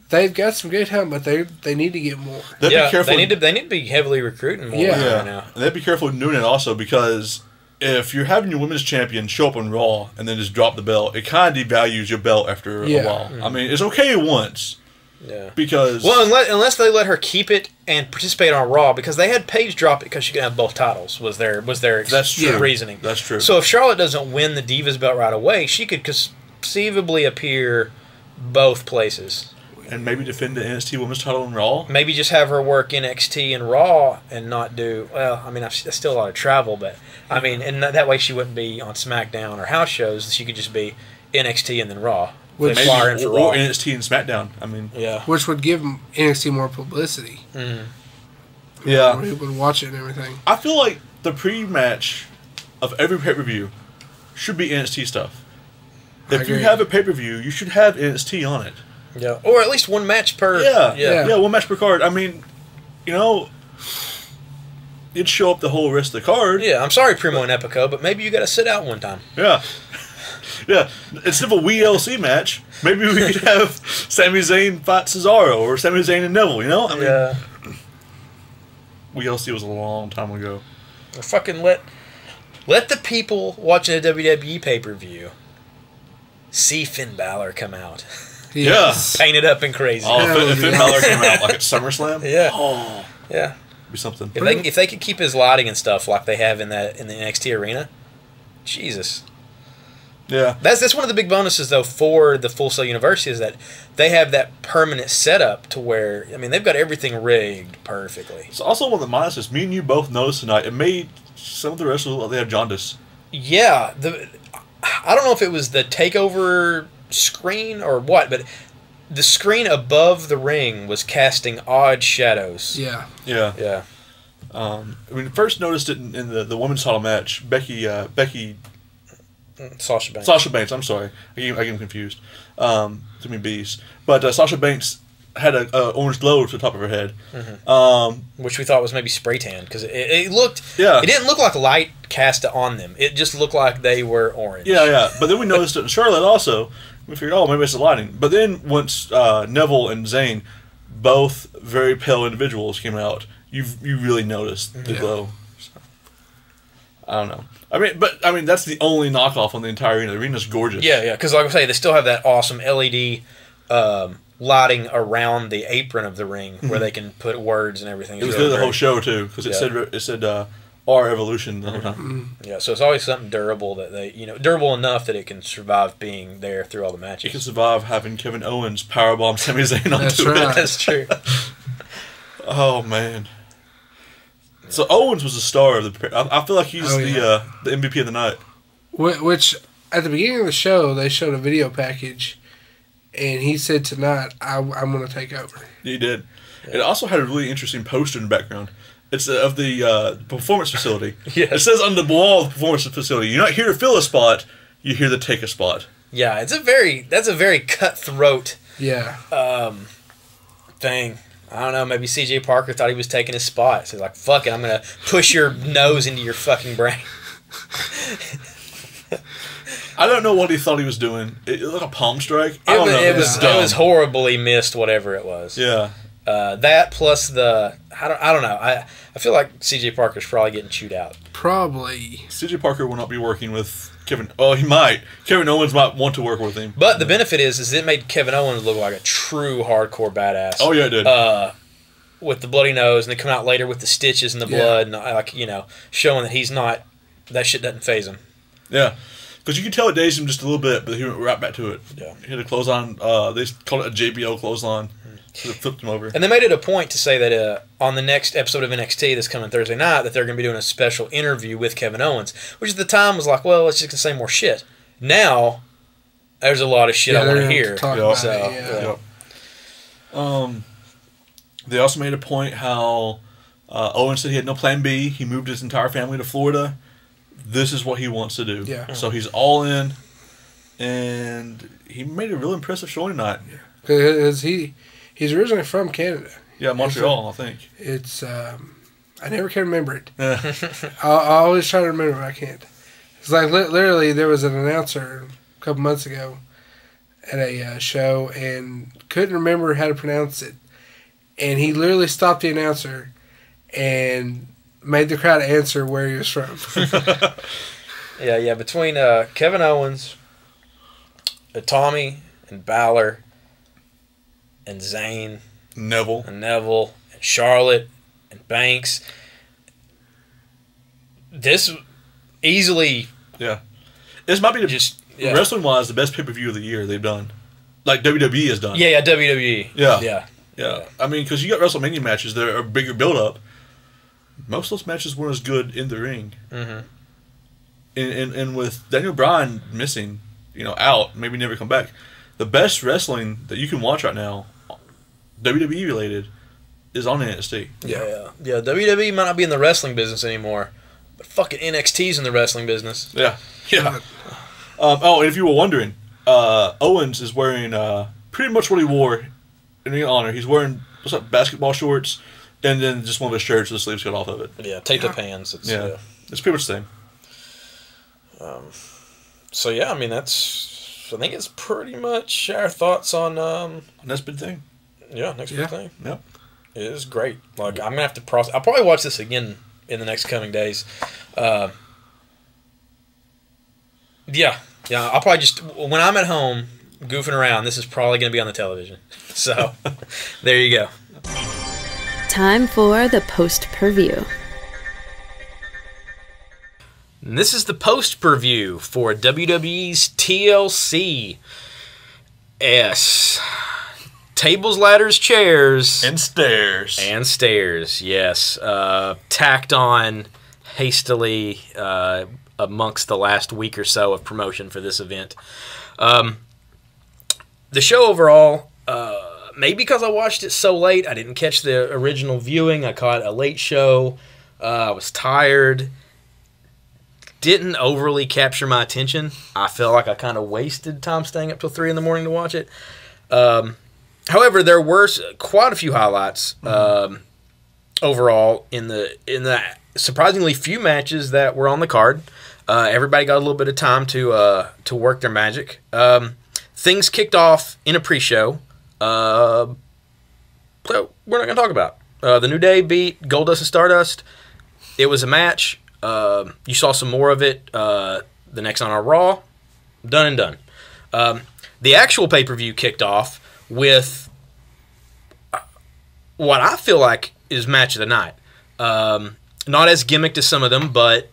they've got some good talent, but they need to get more. Be careful. They need to be heavily recruiting more right now. And they'd be careful doing it also, because if you're having your women's champion show up on Raw and then just drop the belt, it kind of devalues your belt after a while. Mm-hmm. It's okay once. Yeah. Because... Well, unless they let her keep it and participate on Raw, because they had Paige drop it because she could have both titles, was their That's true. reasoning. That's true. So if Charlotte doesn't win the Divas belt right away, she could conceivably appear both places. And maybe defend the NXT Women's title in Raw? Maybe just have her work NXT and Raw and not do... Well, that's still a lot of travel, but... and that way she wouldn't be on SmackDown or house shows. She could just be NXT and then Raw. Or NXT and SmackDown. Yeah. Which would give NXT more publicity. Mm-hmm. Yeah. People would watch it and everything. I feel like the pre-match of every pay-per-view should be NXT stuff. If you have a pay-per-view, you should have NXT on it. Yeah, or at least one match per... Yeah, one match per card. It'd show up the whole rest of the card. Yeah, I'm sorry, Primo and Epico, but maybe you got to sit out one time. Yeah. Yeah, instead of a WLC match, maybe we could have Sami Zayn fight Cesaro, or Sami Zayn and Neville, Yeah. WLC was a long time ago. Or fucking let the people watching a WWE pay-per-view see Finn Balor come out. Yes. Yeah. Painted up and crazy. Oh, if Finn Balor came out like at SummerSlam? Yeah. Oh. Yeah. Be something. If they could keep his lighting and stuff like they have in the NXT arena, Jesus. Yeah. That's one of the big bonuses, though, for the Full Sail University, is that they have that permanent setup to where, they've got everything rigged perfectly. It's also one of the minuses. Me and you both noticed tonight, it made some of the wrestlers look like they have jaundice. Yeah. I don't know if it was the takeover screen or what, but the screen above the ring was casting odd shadows. Yeah. Yeah. First noticed it in the women's title match. Sasha Banks. Sasha Banks, I'm sorry. I get confused. Too many B's. But Sasha Banks had an orange glow to the top of her head. Mm-hmm. Which we thought was maybe spray tan, because it looked... Yeah. It didn't look like light cast on them. It just looked like they were orange. Yeah. But then we noticed it in Charlotte also. We figured, maybe it's the lighting. But then once Neville and Zayn, both very pale individuals, came out, you really noticed the glow. So, I don't know. That's the only knockoff on the entire arena. The arena's gorgeous. Yeah, because like I say, they still have that awesome LED lighting around the apron of the ring where they can put words and everything. It was good the whole show too, because it said our evolution the whole time. Yeah, so it's always something durable that they, durable enough that it can survive being there through all the matches. It can survive having Kevin Owens powerbomb Sami Zayn onto right. it. That's true. Oh man. So Owens was the star of the. I feel like he's the MVP of the night. Which at the beginning of the show they showed a video package, and he said tonight I'm going to take over. He did. Yeah. It also had a really interesting poster in the background. It's of the performance facility. Yes. It says on the wall of the performance facility, you're not here to fill a spot, you're here to take a spot. Yeah, that's a very cutthroat thing. I don't know, maybe CJ Parker thought he was taking his spot. So he's like, fuck it, I'm going to push your nose into your fucking brain. I don't know what he thought he was doing. It looked like a palm strike. It was horribly missed, whatever it was. Yeah. That plus the I don't know. I feel like CJ Parker's probably getting chewed out. Probably. CJ Parker will not be working with Kevin. Oh, he might. Kevin Owens might want to work with him. But the benefit is it made Kevin Owens look like a true hardcore badass. Oh yeah, it did. With the bloody nose, and they come out later with the stitches and the blood, and showing that he's not. That shit doesn't faze him. Yeah. Because you can tell it dazed him just a little bit, but he went right back to it. Yeah. He had a clothesline. They called it a JBL clothesline. So it flipped him over. And they made it a point to say that on the next episode of NXT that's coming Thursday night, that they're going to be doing a special interview with Kevin Owens, which at the time was like, well, it's just going to say more shit. Now, there's a lot of shit I want to hear. They also made a point how Owens said he had no plan B. He moved his entire family to Florida. This is what he wants to do. Yeah. So he's all in, and he made a real impressive showing tonight. Because he's originally from Canada. Yeah, Montreal, I think. It's I never can remember it. I always try to remember, but I can't. It's like literally there was an announcer a couple months ago at a show and couldn't remember how to pronounce it, and he literally stopped the announcer and made the crowd answer where he was from. Yeah. Between Kevin Owens, Tommy, and Balor, and Zayn, Neville, and Charlotte, and Banks, this easily. Yeah. This might be wrestling-wise the best pay-per-view of the year they've done. Like WWE has done. Yeah, WWE. Yeah. I mean, because you got WrestleMania matches that are a bigger build-up. Most of those matches weren't as good in the ring. Mm-hmm. And with Daniel Bryan missing, out, maybe never come back, the best wrestling that you can watch right now, WWE related, is on NXT. Yeah. WWE might not be in the wrestling business anymore, but fucking NXT's in the wrestling business. Yeah. And if you were wondering, Owens is wearing pretty much what he wore in Ring of Honor. He's wearing basketball shorts, and then just one of his shirts with the sleeves cut off of it. Yeah, taped up hands. It's pretty much the same. So yeah, I mean I think it's pretty much our thoughts on Next big thing. Yeah, next big thing. Yep. It is great. Like I'm gonna have to process. I'll probably watch this again in the next coming days. I'll probably just when I'm at home goofing around. This is probably gonna be on the television. So there you go. Time for the post-per-view. And this is the post-per-view for WWE's TLC. Tables, ladders, chairs. And stairs. Yes. Tacked on hastily amongst the last week or so of promotion for this event. The show overall, maybe because I watched it so late, I didn't catch the original viewing. I caught a late show. I was tired. Didn't overly capture my attention. I felt like I kind of wasted time staying up till 3 in the morning to watch it. However, there were quite a few highlights overall in the surprisingly few matches that were on the card. Everybody got a little bit of time to work their magic. Things kicked off in a pre-show. So we're not going to talk about. The New Day beat Goldust and Stardust. It was a match. You saw some more of it the next on our Raw. Done and done. The actual pay-per-view kicked off with what I feel like is match of the night. Not as gimmicked as some of them, but,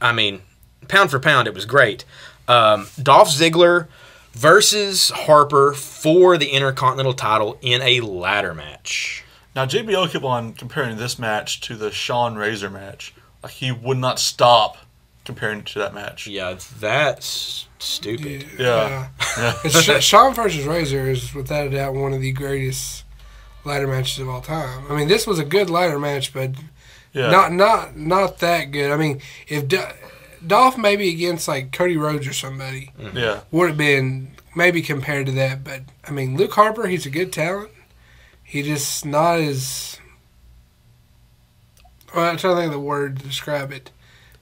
I mean, pound for pound, it was great. Dolph Ziggler versus Harper for the Intercontinental title in a ladder match. Now, JBL kept on comparing this match to the Shawn Razor match. Like, he would not stop comparing it to that match. Yeah, that's stupid. Yeah. Shawn versus Razor is without a doubt one of the greatest ladder matches of all time. I mean, this was a good ladder match, but not that good. I mean, if Dolph maybe against like Cody Rhodes or somebody, would have been maybe compared to that. But I mean, Luke Harper, he's a good talent. He just not as. Well, I'm trying to think of the word to describe it.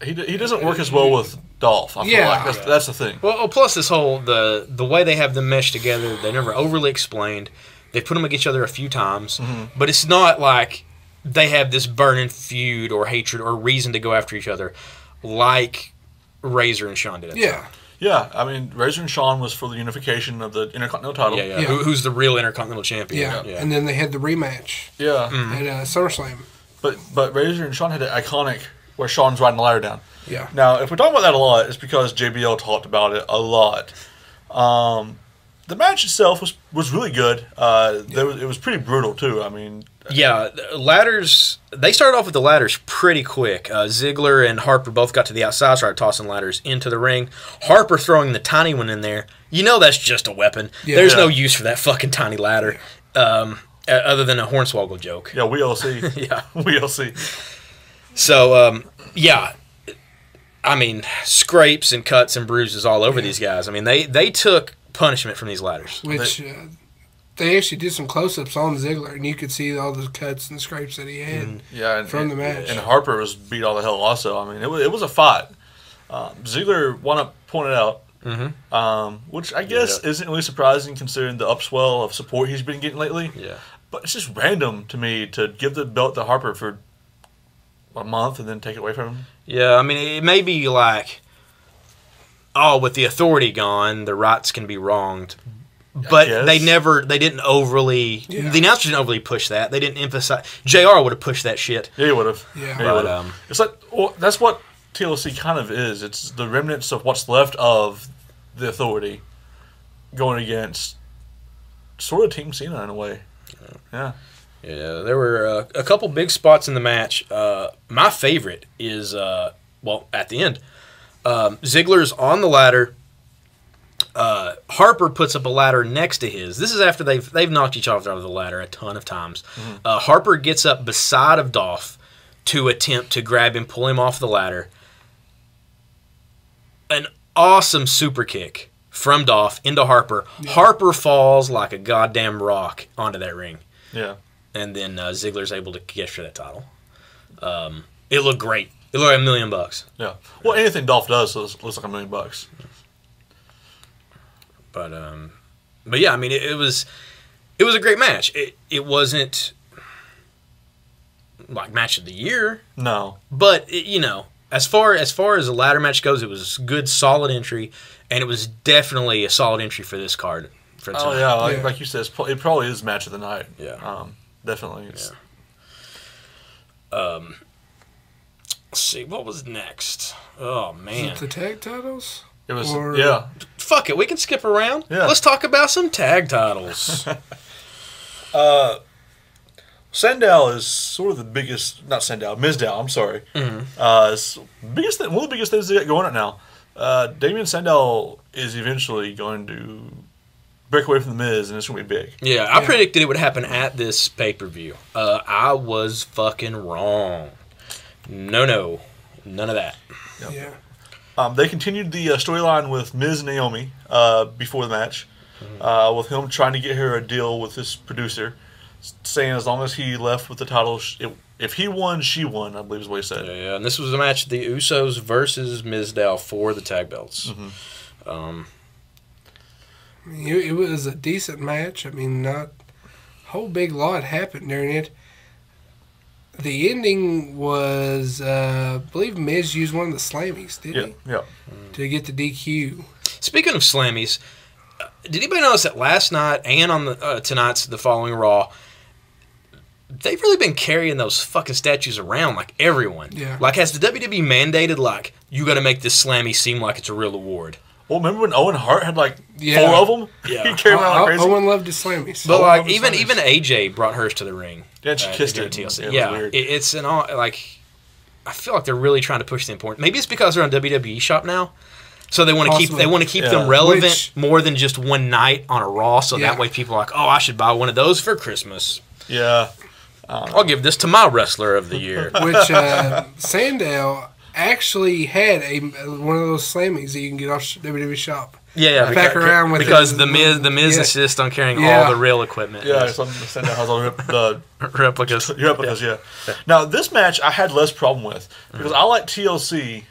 He doesn't work as well with Dolph. I feel like that's the thing. Well, plus this whole the way they have them meshed together, they never overly explained. They put them against each other a few times, but it's not like they have this burning feud or hatred or reason to go after each other like Razor and Shawn did. Yeah, I mean, Razor and Shawn was for the unification of the Intercontinental title. Yeah. Who's the real Intercontinental champion? Yeah. And then they had the rematch. Yeah. At SummerSlam. But Razor and Shawn had that iconic where Shawn's riding the ladder down. Yeah. Now, if we talk about that a lot, it's because JBL talked about it a lot. The match itself was really good. It was pretty brutal too. I mean, ladders. They started off with the ladders pretty quick. Ziggler and Harper both got to the outside, started tossing ladders into the ring. Harper throwing the tiny one in there. You know that's just a weapon. Yeah. There's no use for that fucking tiny ladder, other than a Hornswoggle joke. Yeah, we'll see. We'll see. So, I mean, scrapes and cuts and bruises all over these guys. I mean, they took punishment from these ladders. Which they actually did some close-ups on Ziggler, and you could see all the cuts and scrapes that he had from the match. And Harper was beat all the hell also. I mean, it was a fight. Ziggler wound up pointing it out, which I guess isn't really surprising considering the upswell of support he's been getting lately. Yeah. But it's just random to me to give the belt to Harper for a month and then take it away from him. Yeah, I mean, it may be like, with the authority gone, the rights can be wronged. But they didn't overly, the announcers didn't overly push that. They didn't emphasize. JR would have pushed that shit. Yeah, he would have. Yeah. But, it's like, that's what TLC kind of is. It's the remnants of what's left of the authority going against sort of Team Cena in a way. Yeah. Yeah, there were a couple big spots in the match. My favorite is, at the end. Ziggler's on the ladder. Harper puts up a ladder next to his. This is after they've knocked each other out of the ladder a ton of times. Harper gets up beside of Dolph to attempt to grab him, pull him off the ladder. An awesome super kick from Dolph into Harper. Yeah. Harper falls like a goddamn rock onto that ring. Yeah. And then Ziggler's able to capture that title. It looked great. It looked like $1 million. Yeah. Well, anything Dolph does looks like $1 million. But yeah, I mean, it was a great match. It wasn't like match of the year. No. But as far as a ladder match goes, it was a good, solid entry, and it was definitely a solid entry for this card. For tonight. Oh yeah, like you said, it probably is match of the night. Yeah. Definitely. Yeah. Let's see, what was next? Oh man, was it the tag titles? It was Fuck it, we can skip around. Yeah. Let's talk about some tag titles. Sandow is sort of the biggest, not Sandow, Mizdow, I'm sorry. Biggest thing, one of the biggest things they got going right now. Damien Sandow is eventually going to break away from the Miz, and it's going to be big. Yeah, I predicted it would happen at this pay-per-view. I was fucking wrong. No, none of that. Yep. Yeah. They continued the storyline with Miz and Naomi before the match, with him trying to get her a deal with his producer, saying as long as he left with the title, if he won, she won, I believe is what he said. Yeah, and this was a match of the Usos versus Mizdow for the tag belts. It was a decent match. I mean, not a whole big lot happened during it. The ending was, I believe Miz used one of the slammies, didn't he? Yeah. To get the DQ. Speaking of slammies, did anybody notice that last night and on the tonight's the following Raw, they've really been carrying those fucking statues around like everyone. Yeah. Like, has the WWE mandated, like, you got to make this Slammy seem like it's a real award? Well, remember when Owen Hart had like Yeah. 4 of them? Yeah. He carried around like crazy. Owen loved his slammies. But, Oh, like, I'm sorry. even AJ brought hers to the ring. Yeah, she kissed during it. TLC. It was Yeah, weird. it's an all, like, I feel like they're really trying to push the importance. Maybe it's because they're on WWE Shop now. So they want to keep Yeah. them relevant Which- more than just one night on a Raw. So Yeah. that way people are like, oh, I should buy one of those for Christmas. Yeah. I'll give this to my wrestler of the year. Which Sandow actually had one of those slammies that you can get off WWE Shop. Yeah, Back around with because it. the Miz Yeah. insists on carrying Yeah. all the real equipment. Yeah, Sandow has all the Replicas. replicas, yeah. Now, this match I had less problem with because I like TLC.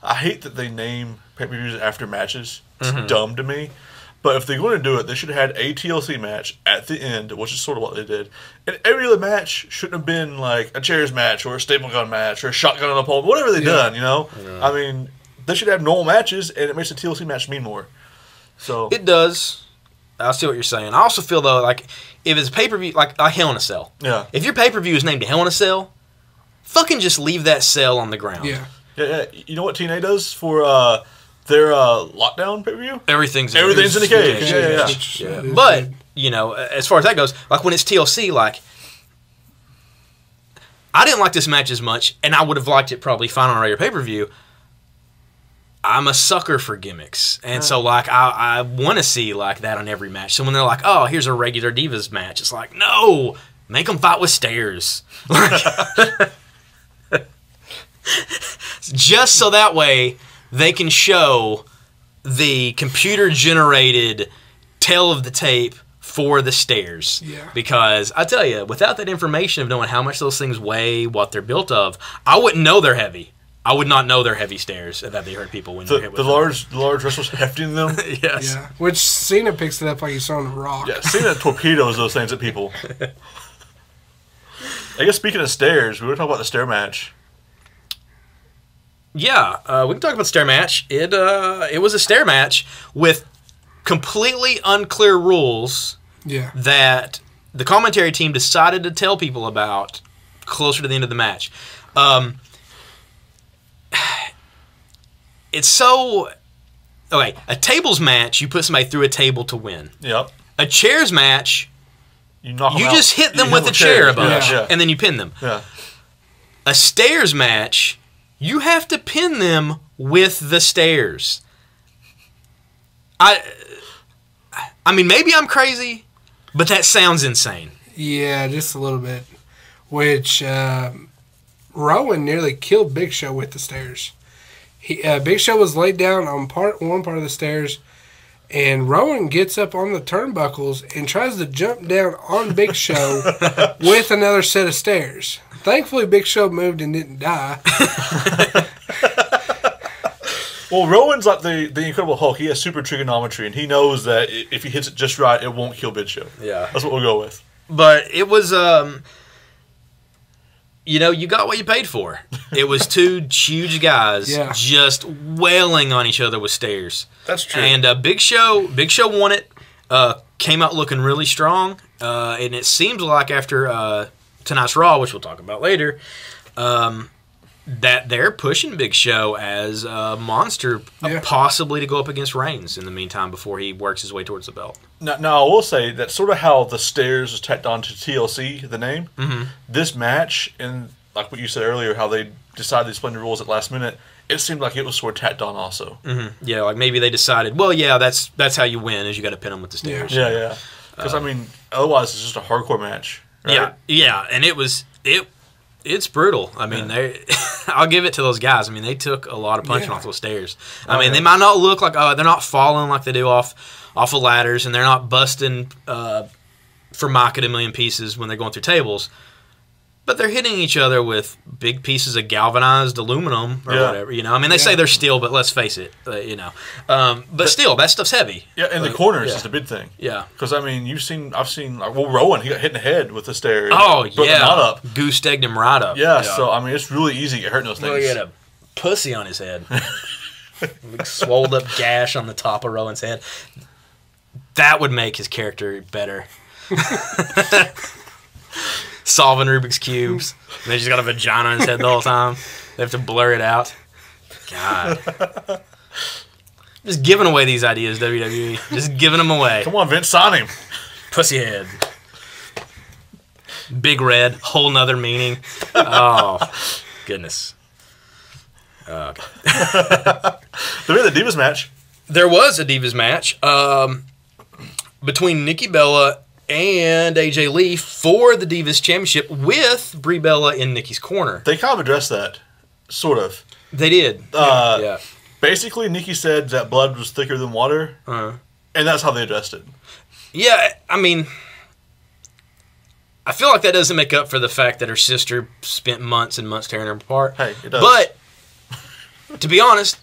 I hate that they name pay-per-views after matches. It's dumb to me. But if they're going to do it, they should have had a TLC match at the end, which is sort of what they did. And every other match shouldn't have been like a chairs match or a staple gun match or a shotgun on a pole, whatever they done, you know? I mean, they should have normal matches, and it makes the TLC match mean more. So It does. I see what you're saying. I also feel, though, like, if it's a pay-per-view, like Hell in a Cell. yeah. If your pay-per-view is named Hell in a Cell, fucking just leave that cell on the ground. Yeah. Yeah. You know what TNA does for their lockdown pay-per-view? Everything's in the cage. Yeah. Yeah. But, you know, as far as that goes, like when it's TLC, like, I didn't like this match as much, and I would have liked it probably fine on a regular pay-per-view. I'm a sucker for gimmicks. And so, like, I want to see, like, that on every match. So when they're like, oh, here's a regular Divas match, it's like, no, make them fight with stairs. Just so that way they can show the computer-generated tail of the tape for the stairs. Yeah. Because, I tell you, without that information of knowing how much those things weigh, what they're built of, I wouldn't know they're heavy. I would not know they're heavy stairs that they hurt people when they're hit with The large wrestlers hefting them. Yes. Yeah. Which Cena picks it up like he's throwing a rock. Yeah, Cena torpedoes those things at people. I guess speaking of stairs, we were talking about the stair match. Yeah, we can talk about the stair match. It was a stair match with completely unclear rules Yeah. that the commentary team decided to tell people about closer to the end of the match. It's so... Okay, a tables match, you put somebody through a table to win. Yep. A chairs match, You knock them you out. just hit them You with a chair a bunch, Yeah. and then you pin them. Yeah. A stairs match, you have to pin them with the stairs. I mean, maybe I'm crazy, but that sounds insane. Yeah, just a little bit. Which Rowan nearly killed Big Show with the stairs. Big Show was laid down on one part of the stairs, and Rowan gets up on the turnbuckles and tries to jump down on Big Show with another set of stairs. Thankfully, Big Show moved and didn't die. Well, Rowan's like the Incredible Hulk. He has super trigonometry, and he knows that if he hits it just right, it won't kill Big Show. Yeah. That's what we'll go with. But it was, you know, you got what you paid for. It was two huge guys Yeah. just wailing on each other with stairs. That's true. And Big Show won it. Came out looking really strong. And it seems like after tonight's Raw, which we'll talk about later, that they're pushing Big Show as a monster, Yeah. possibly to go up against Reigns in the meantime before he works his way towards the belt. Now, I will say that's sort of how the stairs is tacked on to TLC, the name. Mm-hmm. This match, and like what you said earlier, how they decided to explain the rules at last minute, it seemed like it was sort of tacked on also. Mm-hmm. Yeah, like maybe they decided, well, yeah, that's how you win, is you got to pin them with the stairs. Yeah. Because, I mean, otherwise it's just a hardcore match. Right? Yeah, and it's brutal. I mean, I'll give it to those guys. I mean, they took a lot of punching off those stairs. I mean, they might not look like they're not falling like they do off of ladders, and they're not busting Formica to a million pieces when they're going through tables. But they're hitting each other with big pieces of galvanized aluminum or whatever. You know, I mean, they say they're steel, but let's face it. You know, but still, that stuff's heavy. Yeah, and the corners is the big thing. Yeah. Because, I mean, I've seen, Rowan, he got hit in the head with the stairs. Oh, Broke yeah. the knot up. Goose egged him right up. Yeah, so, I mean, it's really easy to get hurt in those things. Look at a pussy on his head. Big swolled up gash on the top of Rowan's head. That would make his character better. solving Rubik's Cubes. And they just got a vagina in his head the whole time. They have to blur it out. God. Just giving away these ideas, WWE. Just giving them away. Come on, Vince, sign him. Pussyhead. Big Red, whole nother meaning. Oh, goodness. Okay. There was a Divas match. There was a Divas match between Nikki Bella and AJ Lee for the Divas Championship with Brie Bella in Nikki's corner. They kind of addressed that, sort of. They did. Yeah. Basically, Nikki said that blood was thicker than water, and that's how they addressed it. Yeah, I mean, I feel like that doesn't make up for the fact that her sister spent months and months tearing her apart. Hey, it does. But, to be honest,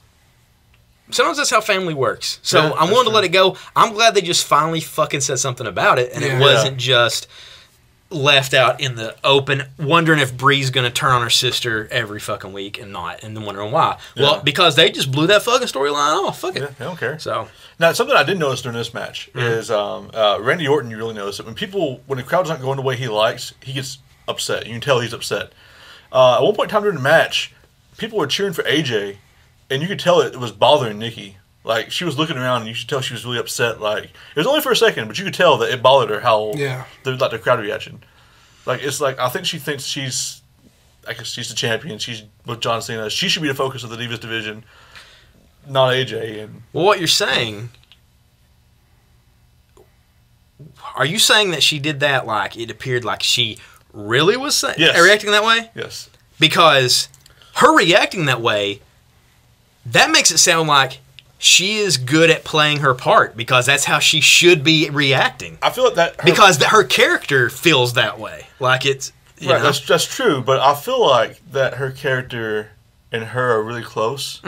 sometimes that's how family works. So Yeah, I'm willing to let it go. I'm glad they just finally fucking said something about it, and it wasn't just left out in the open, wondering if Bree's going to turn on her sister every fucking week and not, and then wondering why. Yeah. Well, because they just blew that fucking storyline off. Fuck it. Yeah, I don't care. So now, something I did notice during this match is Randy Orton. You really notice it when the crowd's not going the way he likes, he gets upset. You can tell he's upset. At one point in time during the match, people were cheering for AJ, and you could tell it was bothering Nikki. Like, she was looking around, and you could tell she was really upset. Like, it was only for a second, but you could tell that it bothered her how the crowd reaction. Like, it's like, I think she thinks she's the champion. She's with John Cena. She should be the focus of the Divas division, not AJ. And well, what you're saying, are you saying that she did that like it appeared like she really was reacting that way? Yes. Because her reacting that way, that makes it sound like she is good at playing her part because that's how she should be reacting. I feel like that because her character feels that way. Like it's right. That's true, but I feel like that her character and her are really close,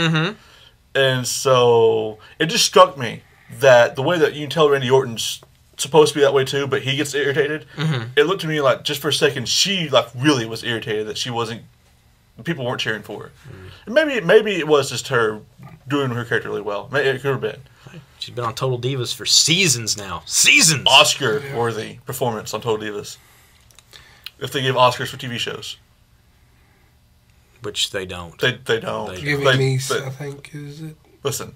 and so it just struck me that the way that you can tell Randy Orton's supposed to be that way too, but he gets irritated. It looked to me like just for a second she like really was irritated that she wasn't. People weren't cheering for her. And maybe it was just her doing her character really well. Maybe it could have been. She's been on Total Divas for seasons now. Seasons! Oscar-worthy performance on Total Divas. If they give Oscars for TV shows. Which they don't. They don't. They give Emmys, I think, is it? Listen.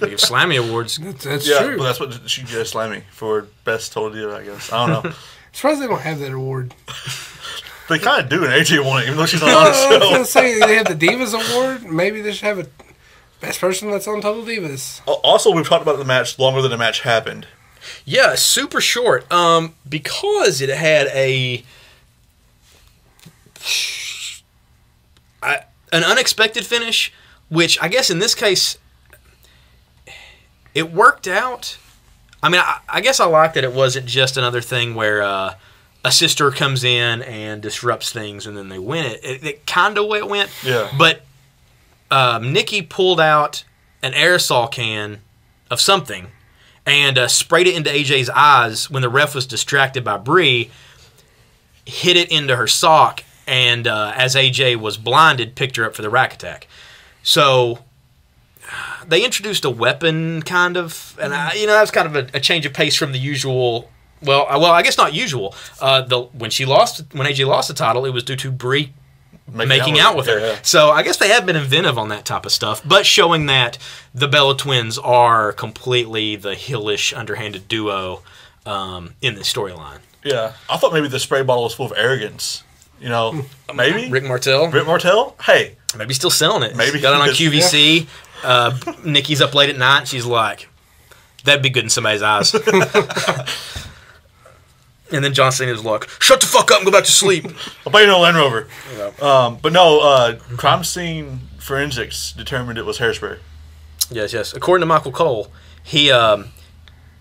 They give Slammy Awards. That's true. But that's what she did, Slammy, for Best Total Diva, I guess. I don't know. Surprised they don't have that award. They kind of do, and AJ won it, even though she's not on I the was show. going to say, they have the Divas Award. Maybe they should have a best person that's on Total Divas. Also, we've talked about the match longer than the match happened. Yeah, super short. Because it had an unexpected finish, which I guess in this case, it worked out. I mean, I guess I like that it wasn't just another thing where a sister comes in and disrupts things and then they win it. It kind of way it went. Yeah. But Nikki pulled out an aerosol can of something and sprayed it into AJ's eyes when the ref was distracted by Brie, hit it into her sock, and as AJ was blinded, picked her up for the rack attack. So they introduced a weapon, kind of, and that was kind of a change of pace from the usual. Well, I guess not usual. When AJ lost the title, it was due to Brie making out with her. Yeah. So I guess they have been inventive on that type of stuff, but showing that the Bella Twins are completely the heelish, underhanded duo in this storyline. Yeah. I thought maybe the spray bottle was full of arrogance. You know, maybe? Rick Martel? Hey. Maybe still selling it. Maybe. Got it on QVC. Yeah. Nikki's up late at night, and she's like, that'd be good in somebody's eyes. And then John Cena's like, shut the fuck up and go back to sleep. I'll buy you no Land Rover. Yeah. But no, crime scene forensics determined it was hairspray. Yes. According to Michael Cole, he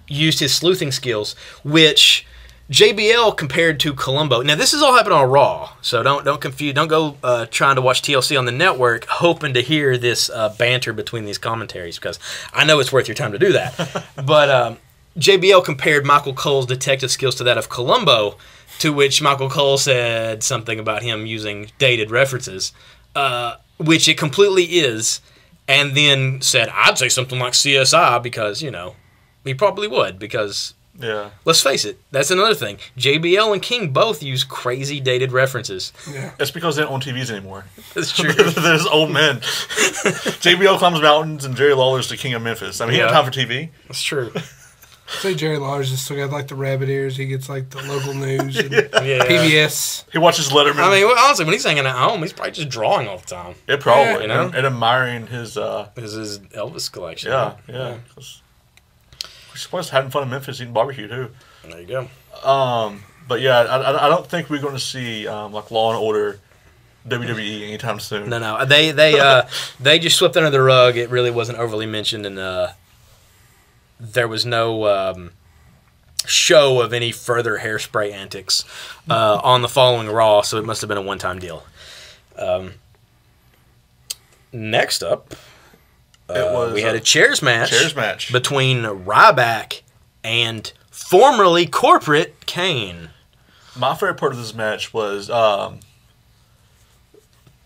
used his sleuthing skills, which JBL compared to Columbo. Now, this is all happening on Raw, so don't confuse. Don't go trying to watch TLC on the network hoping to hear this banter between these commentaries, because I know it's worth your time to do that. But JBL compared Michael Cole's detective skills to that of Columbo, to which Michael Cole said something about him using dated references, which it completely is, and then said, I'd say something like CSI because, he probably would, because Yeah. Let's face it. That's another thing. JBL and King both use crazy dated references. Yeah. It's because they don't own TVs anymore. That's true. There's old men. JBL climbs mountains and Jerry Lawler's the king of Memphis. I mean, he had time for TV. That's true. Say Jerry Lawler's just still got like the rabbit ears. He gets like the local news and Yeah. PBS. He watches Letterman. I mean, honestly, when he's hanging at home, he's probably just drawing all the time. Yeah, probably. Yeah, you know? And admiring his... This is Elvis collection. yeah. We're supposed to having fun in Memphis eating barbecue, too. There you go. But yeah, I don't think we're going to see like Law and Order WWE anytime soon. No. They just swept under the rug. It really wasn't overly mentioned, and there was no show of any further hairspray antics on the following Raw, so it must have been a one-time deal. Next up, we had a chairs match. Chairs match between Ryback and formerly Corporate Kane. My favorite part of this match was Paul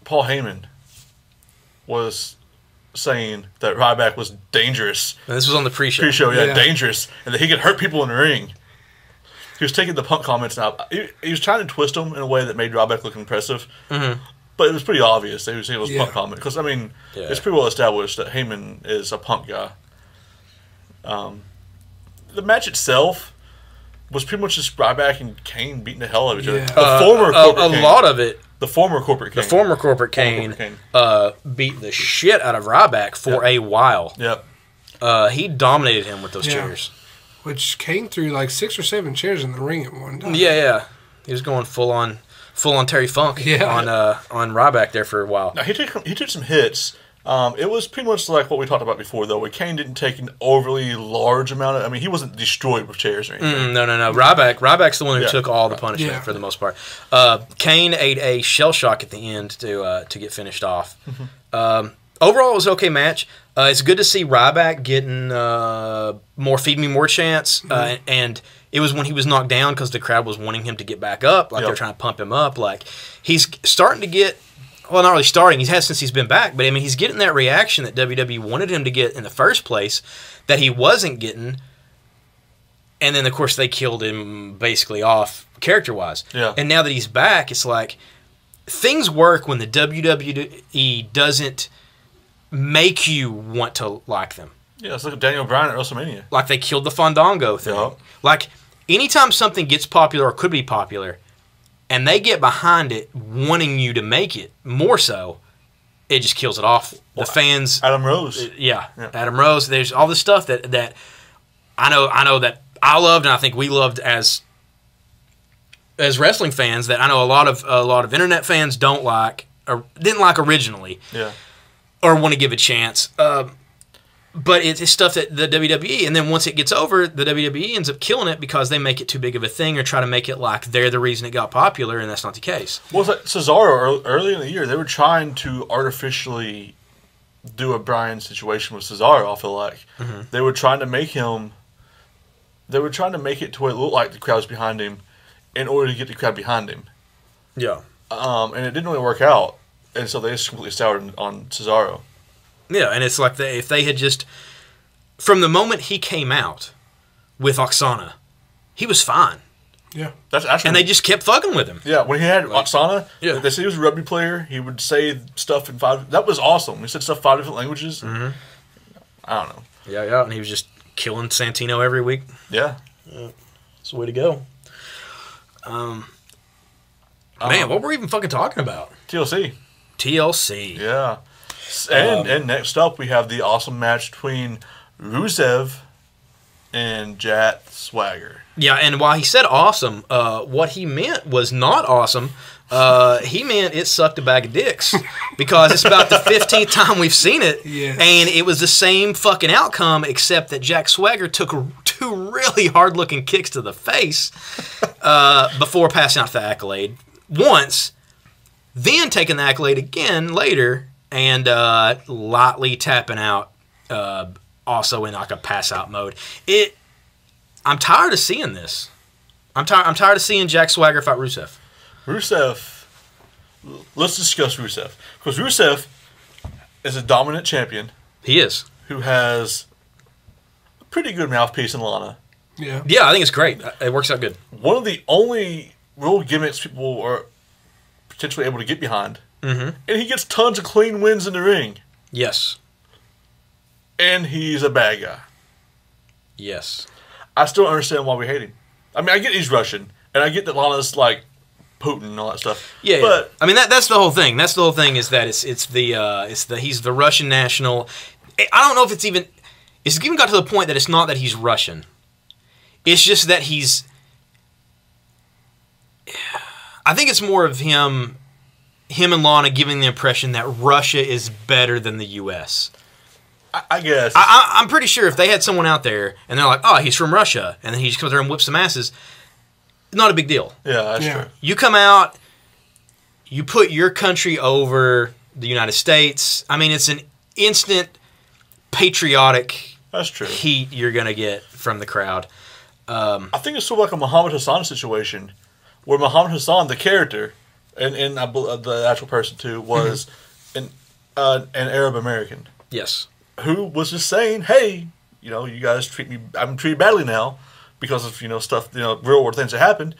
Heyman was saying that Ryback was dangerous. And this was on the pre-show. Pre-show, dangerous, and that he could hurt people in the ring. He was taking the Punk comments now. He was trying to twist them in a way that made Ryback look impressive. Mm-hmm. But it was pretty obvious that he was Punk comment. Because, I mean, it's pretty well established that Heyman is a Punk guy. The match itself was pretty much just Ryback and Kane beating the hell out of each other. The former Corporate Kane. A lot of it. The former Corporate Kane. The former Corporate Kane beat the shit out of Ryback for a while. Yep. He dominated him with those chairs. Which Kane threw like 6 or 7 chairs in the ring at one time. Yeah. He was going full on Terry Funk on Ryback there for a while. Now, he took some hits. It was pretty much like what we talked about before, though, where Kane didn't take an overly large amount of... I mean, he wasn't destroyed with chairs or anything. No. Ryback's the one who took all the punishment for the most part. Kane ate a shell shock at the end to get finished off. Overall, it was an okay match. It's good to see Ryback getting more Feed Me More chants, and it was when he was knocked down because the crowd was wanting him to get back up, like they're trying to pump him up. Like, he's starting to get... Well, not really starting. He has since he's been back. But, I mean, he's getting that reaction that WWE wanted him to get in the first place that he wasn't getting. And then, of course, they killed him basically off character-wise. Yeah. And now that he's back, it's like things work when the WWE doesn't make you want to like them. Yeah, it's like Daniel Bryan at WrestleMania. Like they killed the Fandango thing. Yeah. Like, anytime something gets popular or could be popular, and they get behind it, wanting you to make it more so, it just kills it off. The fans, Adam Rose, Adam Rose. There's all this stuff that I know that I loved, and I think we loved as wrestling fans. That I know a lot of internet fans don't like or didn't like originally, or want to give a chance. But it's stuff that the WWE, and then once it gets over, the WWE ends up killing it because they make it too big of a thing or try to make it like they're the reason it got popular, and that's not the case. Well, it's like Cesaro, early in the year, they were trying to artificially do a Bryan situation with Cesaro, I feel like. Mm-hmm. They were trying to make it to where it looked like the crowd's behind him in order to get the crowd behind him. Yeah. And it didn't really work out, and so they just completely soured on Cesaro. Yeah, and it's like if they had just... From the moment he came out with Oksana, he was fine. Yeah. That's actually... And they just kept fucking with him. Yeah, when he had Oksana, they said he was a rugby player. He would say stuff in 5... That was awesome. He said stuff 5 different languages. Mm-hmm. I don't know. Yeah, and he was just killing Santino every week. Yeah. That's the way to go. Man, what were we even fucking talking about? TLC. Yeah. And next up, we have the awesome match between Rusev and Jack Swagger. Yeah, and while he said awesome, what he meant was not awesome. He meant it sucked a bag of dicks because it's about the 15th time we've seen it, and it was the same fucking outcome except that Jack Swagger took 2 really hard-looking kicks to the face before passing out the accolade once, then taking the accolade again later, and lightly tapping out also in like a pass-out mode. I'm tired of seeing this. I'm tired of seeing Jack Swagger fight Rusev. Let's discuss Rusev. Because Rusev is a dominant champion. He is. Who has a pretty good mouthpiece in Lana. Yeah. Yeah, I think it's great. It works out good. One of the only real gimmicks people are potentially able to get behind. Mm-hmm. And he gets tons of clean wins in the ring. Yes. And he's a bad guy. Yes. I still don't understand why we hate him. I mean, I get he's Russian, and I get that Lana's like Putin and all that stuff. Yeah, but I mean that's the whole thing. That's the whole thing is that he's the Russian national. I don't know if it's even got to the point that it's not that he's Russian. It's just that he's. I think it's more of him and Lana giving the impression that Russia is better than the U.S. I guess. I'm pretty sure if they had someone out there and they're like, oh, he's from Russia, and then he just comes there and whips some asses, not a big deal. Yeah, that's true. You come out, you put your country over the United States. I mean, it's an instant patriotic That's true. heat you're going to get from the crowd. I think it's sort of like a Muhammad Hassan situation, where Muhammad Hassan, the character, and the actual person too, was an Arab American. Yes. Who was just saying, hey, you guys treat me, I'm treated badly now because of, stuff, real world things that happened.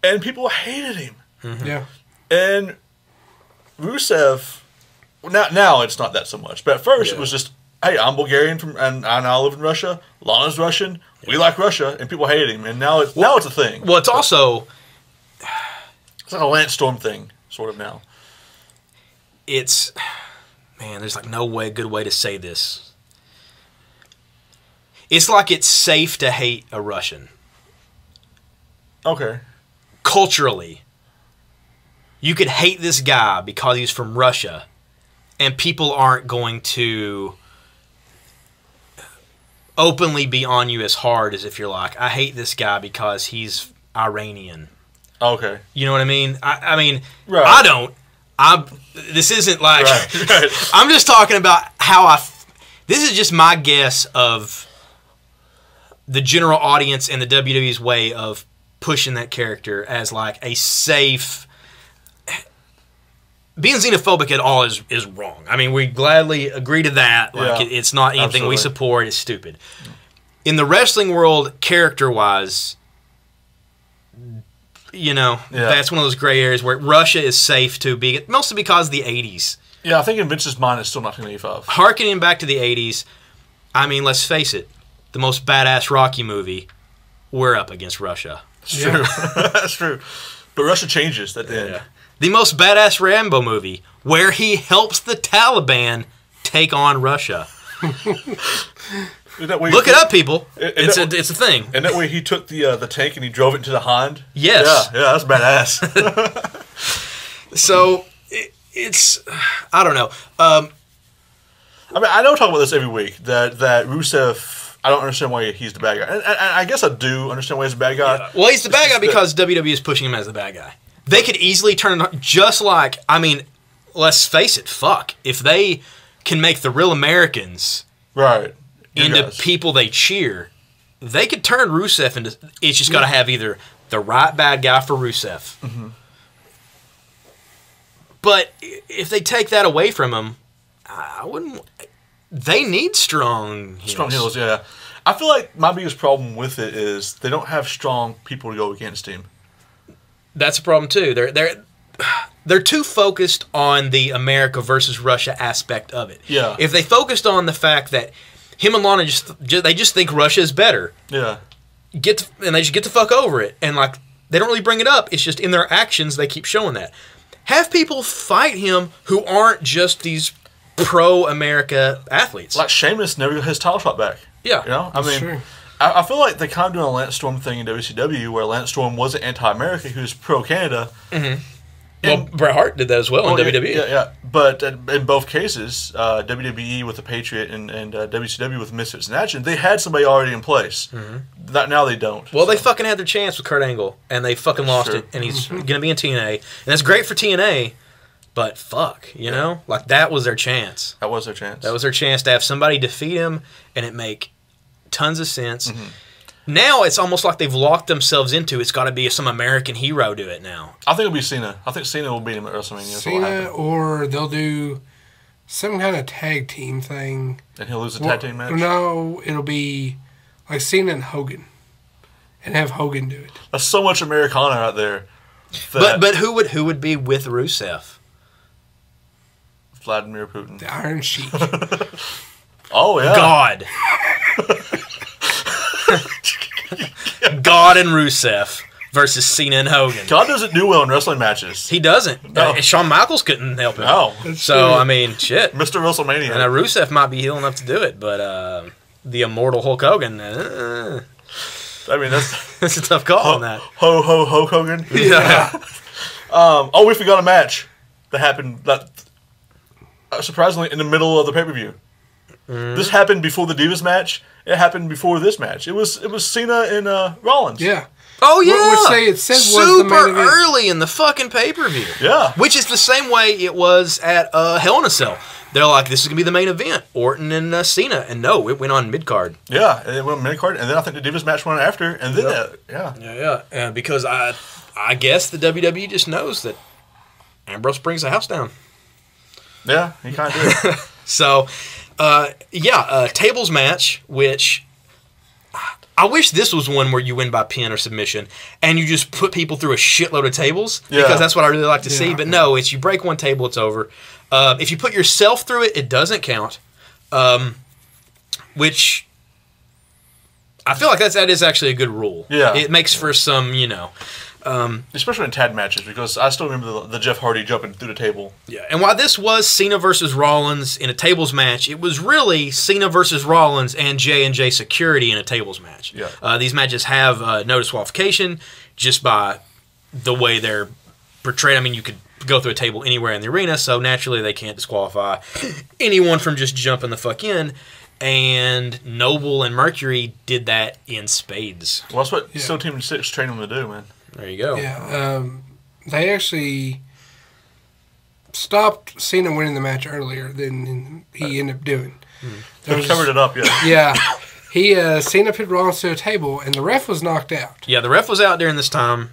And people hated him. Mm-hmm. Yeah. And Rusev, now it's not that so much, but at first it was just, hey, I'm Bulgarian and I now live in Russia. Lana's Russian. We like Russia, and people hated him. And now it's a thing. Well, it's also It's like a Lance Storm thing, sort of now. Man, there's like no good way to say this. It's like it's safe to hate a Russian. Okay. Culturally, you could hate this guy because he's from Russia, and people aren't going to openly be on you as hard as if you're like, I hate this guy because he's Iranian. Okay. You know what I mean? I mean, right. I don't. This isn't like... Right. I'm just talking about how this is just my guess of the general audience and the WWE's way of pushing that character as like a safe... Being xenophobic at all is wrong. I mean, we gladly agree to that. Like, it's not anything we support. It's stupid. In the wrestling world, character-wise... that's one of those gray areas where Russia is safe to be, mostly because of the 80s. Yeah, I think in Vince's mind it's still 1985. Harkening back to the 80s, I mean, let's face it, the most badass Rocky movie, we're up against Russia. That's true. That's true. But Russia changes at the end. The most badass Rambo movie, where he helps the Taliban take on Russia. Look it up, people. It's a thing. And that way he took the tank and he drove it into the Hind? Yes. Yeah, that's badass. So, it's... I don't know. I mean, I know we talk about this every week, that Rusev... I don't understand why he's the bad guy. And I guess I do understand why he's the bad guy. Yeah. Well, he's the bad guy because WWE is pushing him as the bad guy. They could easily turn it just like... I mean, let's face it, fuck. If they can make the real Americans... Right. into people they cheer, they could turn Rusev into... It's just got to have either the right bad guy for Rusev. Mm-hmm. But if they take that away from him, I wouldn't... They need strong heels. Strong heels, yeah. I feel like my biggest problem with it is they don't have strong people to go against him. That's a problem, too. They're too focused on the America versus Russia aspect of it. Yeah. If they focused on the fact that him and Lana they just think Russia is better. Yeah. And they just get the fuck over it. And like they don't really bring it up. It's just in their actions they keep showing that. Have people fight him who aren't just these pro-America athletes. Like Sheamus never got his title shot back. Yeah. I mean, I feel like they kind of doing a Lance Storm thing in WCW where Lance Storm wasn't anti-America, he was pro-Canada. Mm-hmm. Well, Bret Hart did that as well in WWE. Yeah. But in both cases, WWE with the Patriot and WCW with Misfits in Action, they had somebody already in place. Mm-hmm. Now they don't. Well, they fucking had their chance with Kurt Angle, and they fucking lost it, and he's going to be in TNA. And that's great for TNA, but fuck, you know? Like, that was their chance. That was their chance. That was their chance to have somebody defeat him, and it make tons of sense. Mm-hmm. Now it's almost like they've locked themselves into it's got to be some American hero do it now. I think it'll be Cena. I think Cena will beat him at WrestleMania. Cena, or they'll do some kind of tag team thing. And he'll lose a tag team match? No, it'll be like Cena and Hogan, and have Hogan do it. That's so much Americana out there. But who would be with Rusev? Vladimir Putin. The Iron Sheik. Oh yeah. God. God and Rusev versus Cena and Hogan. God doesn't do well in wrestling matches. He doesn't. No. Shawn Michaels couldn't help him. No. So, I mean, shit. Mr. WrestleMania. And Rusev might be healing enough to do it, but the immortal Hulk Hogan, I mean, that's a tough call on that. Hulk Hogan. Yeah. We forgot a match that happened surprisingly in the middle of the pay-per-view. This happened before the Divas match. It happened before this match. It was Cena and Rollins. Yeah. Oh, yeah. Which it said was super the main event. early in the fucking pay-per-view. Yeah. Which is the same way it was at Hell in a Cell. They're like, this is going to be the main event, Orton and Cena. And no, it went on mid-card. Yeah, and it went on mid-card, and then I think the Divas match went after, and then, Yeah. Because I guess the WWE just knows that Ambrose brings the house down. Yeah, he kind of did. So, tables match, which I wish this was one where you win by pin or submission, and you just put people through a shitload of tables, because that's what I really like to see. But no, it's you break one table, it's over. If you put yourself through it, it doesn't count, which I feel like that is actually a good rule. Yeah. It makes for some, especially in tag matches, because I still remember the Jeff Hardy jumping through the table. Yeah, and while this was Cena versus Rollins in a tables match, it was really Cena versus Rollins and J&J Security in a tables match. Yeah. These matches have no disqualification just by the way they're portrayed. I mean, you could go through a table anywhere in the arena, so naturally they can't disqualify anyone from just jumping the fuck in. And Noble and Mercury did that in spades. Well, that's what Steel Team 6 trained them to do, man. There you go. Yeah, they actually stopped Cena winning the match earlier than he ended up doing. They covered it up, Yeah, Cena pinned Rollins to a table, and the ref was knocked out. Yeah, the ref was out during this time.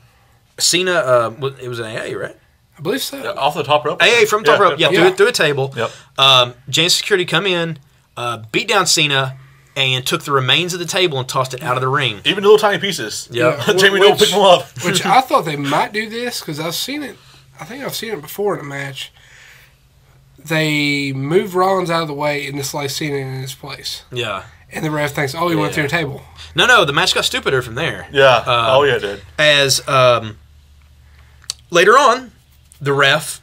Cena, it was an AA, right? I believe so. Off the top rope. AA from top rope, through a table. Yep. J&J Security come in, beat down Cena, and took the remains of the table and tossed it out of the ring. Even little tiny pieces. Yeah. Jamie Noble picked them up. Which I thought they might do this, because I've seen it. I think I've seen it before in a match. They move Rollins out of the way and just lay Cena in his place. Yeah. And the ref thinks, he went through a table. No, the match got stupider from there. Yeah. It did. As later on, the ref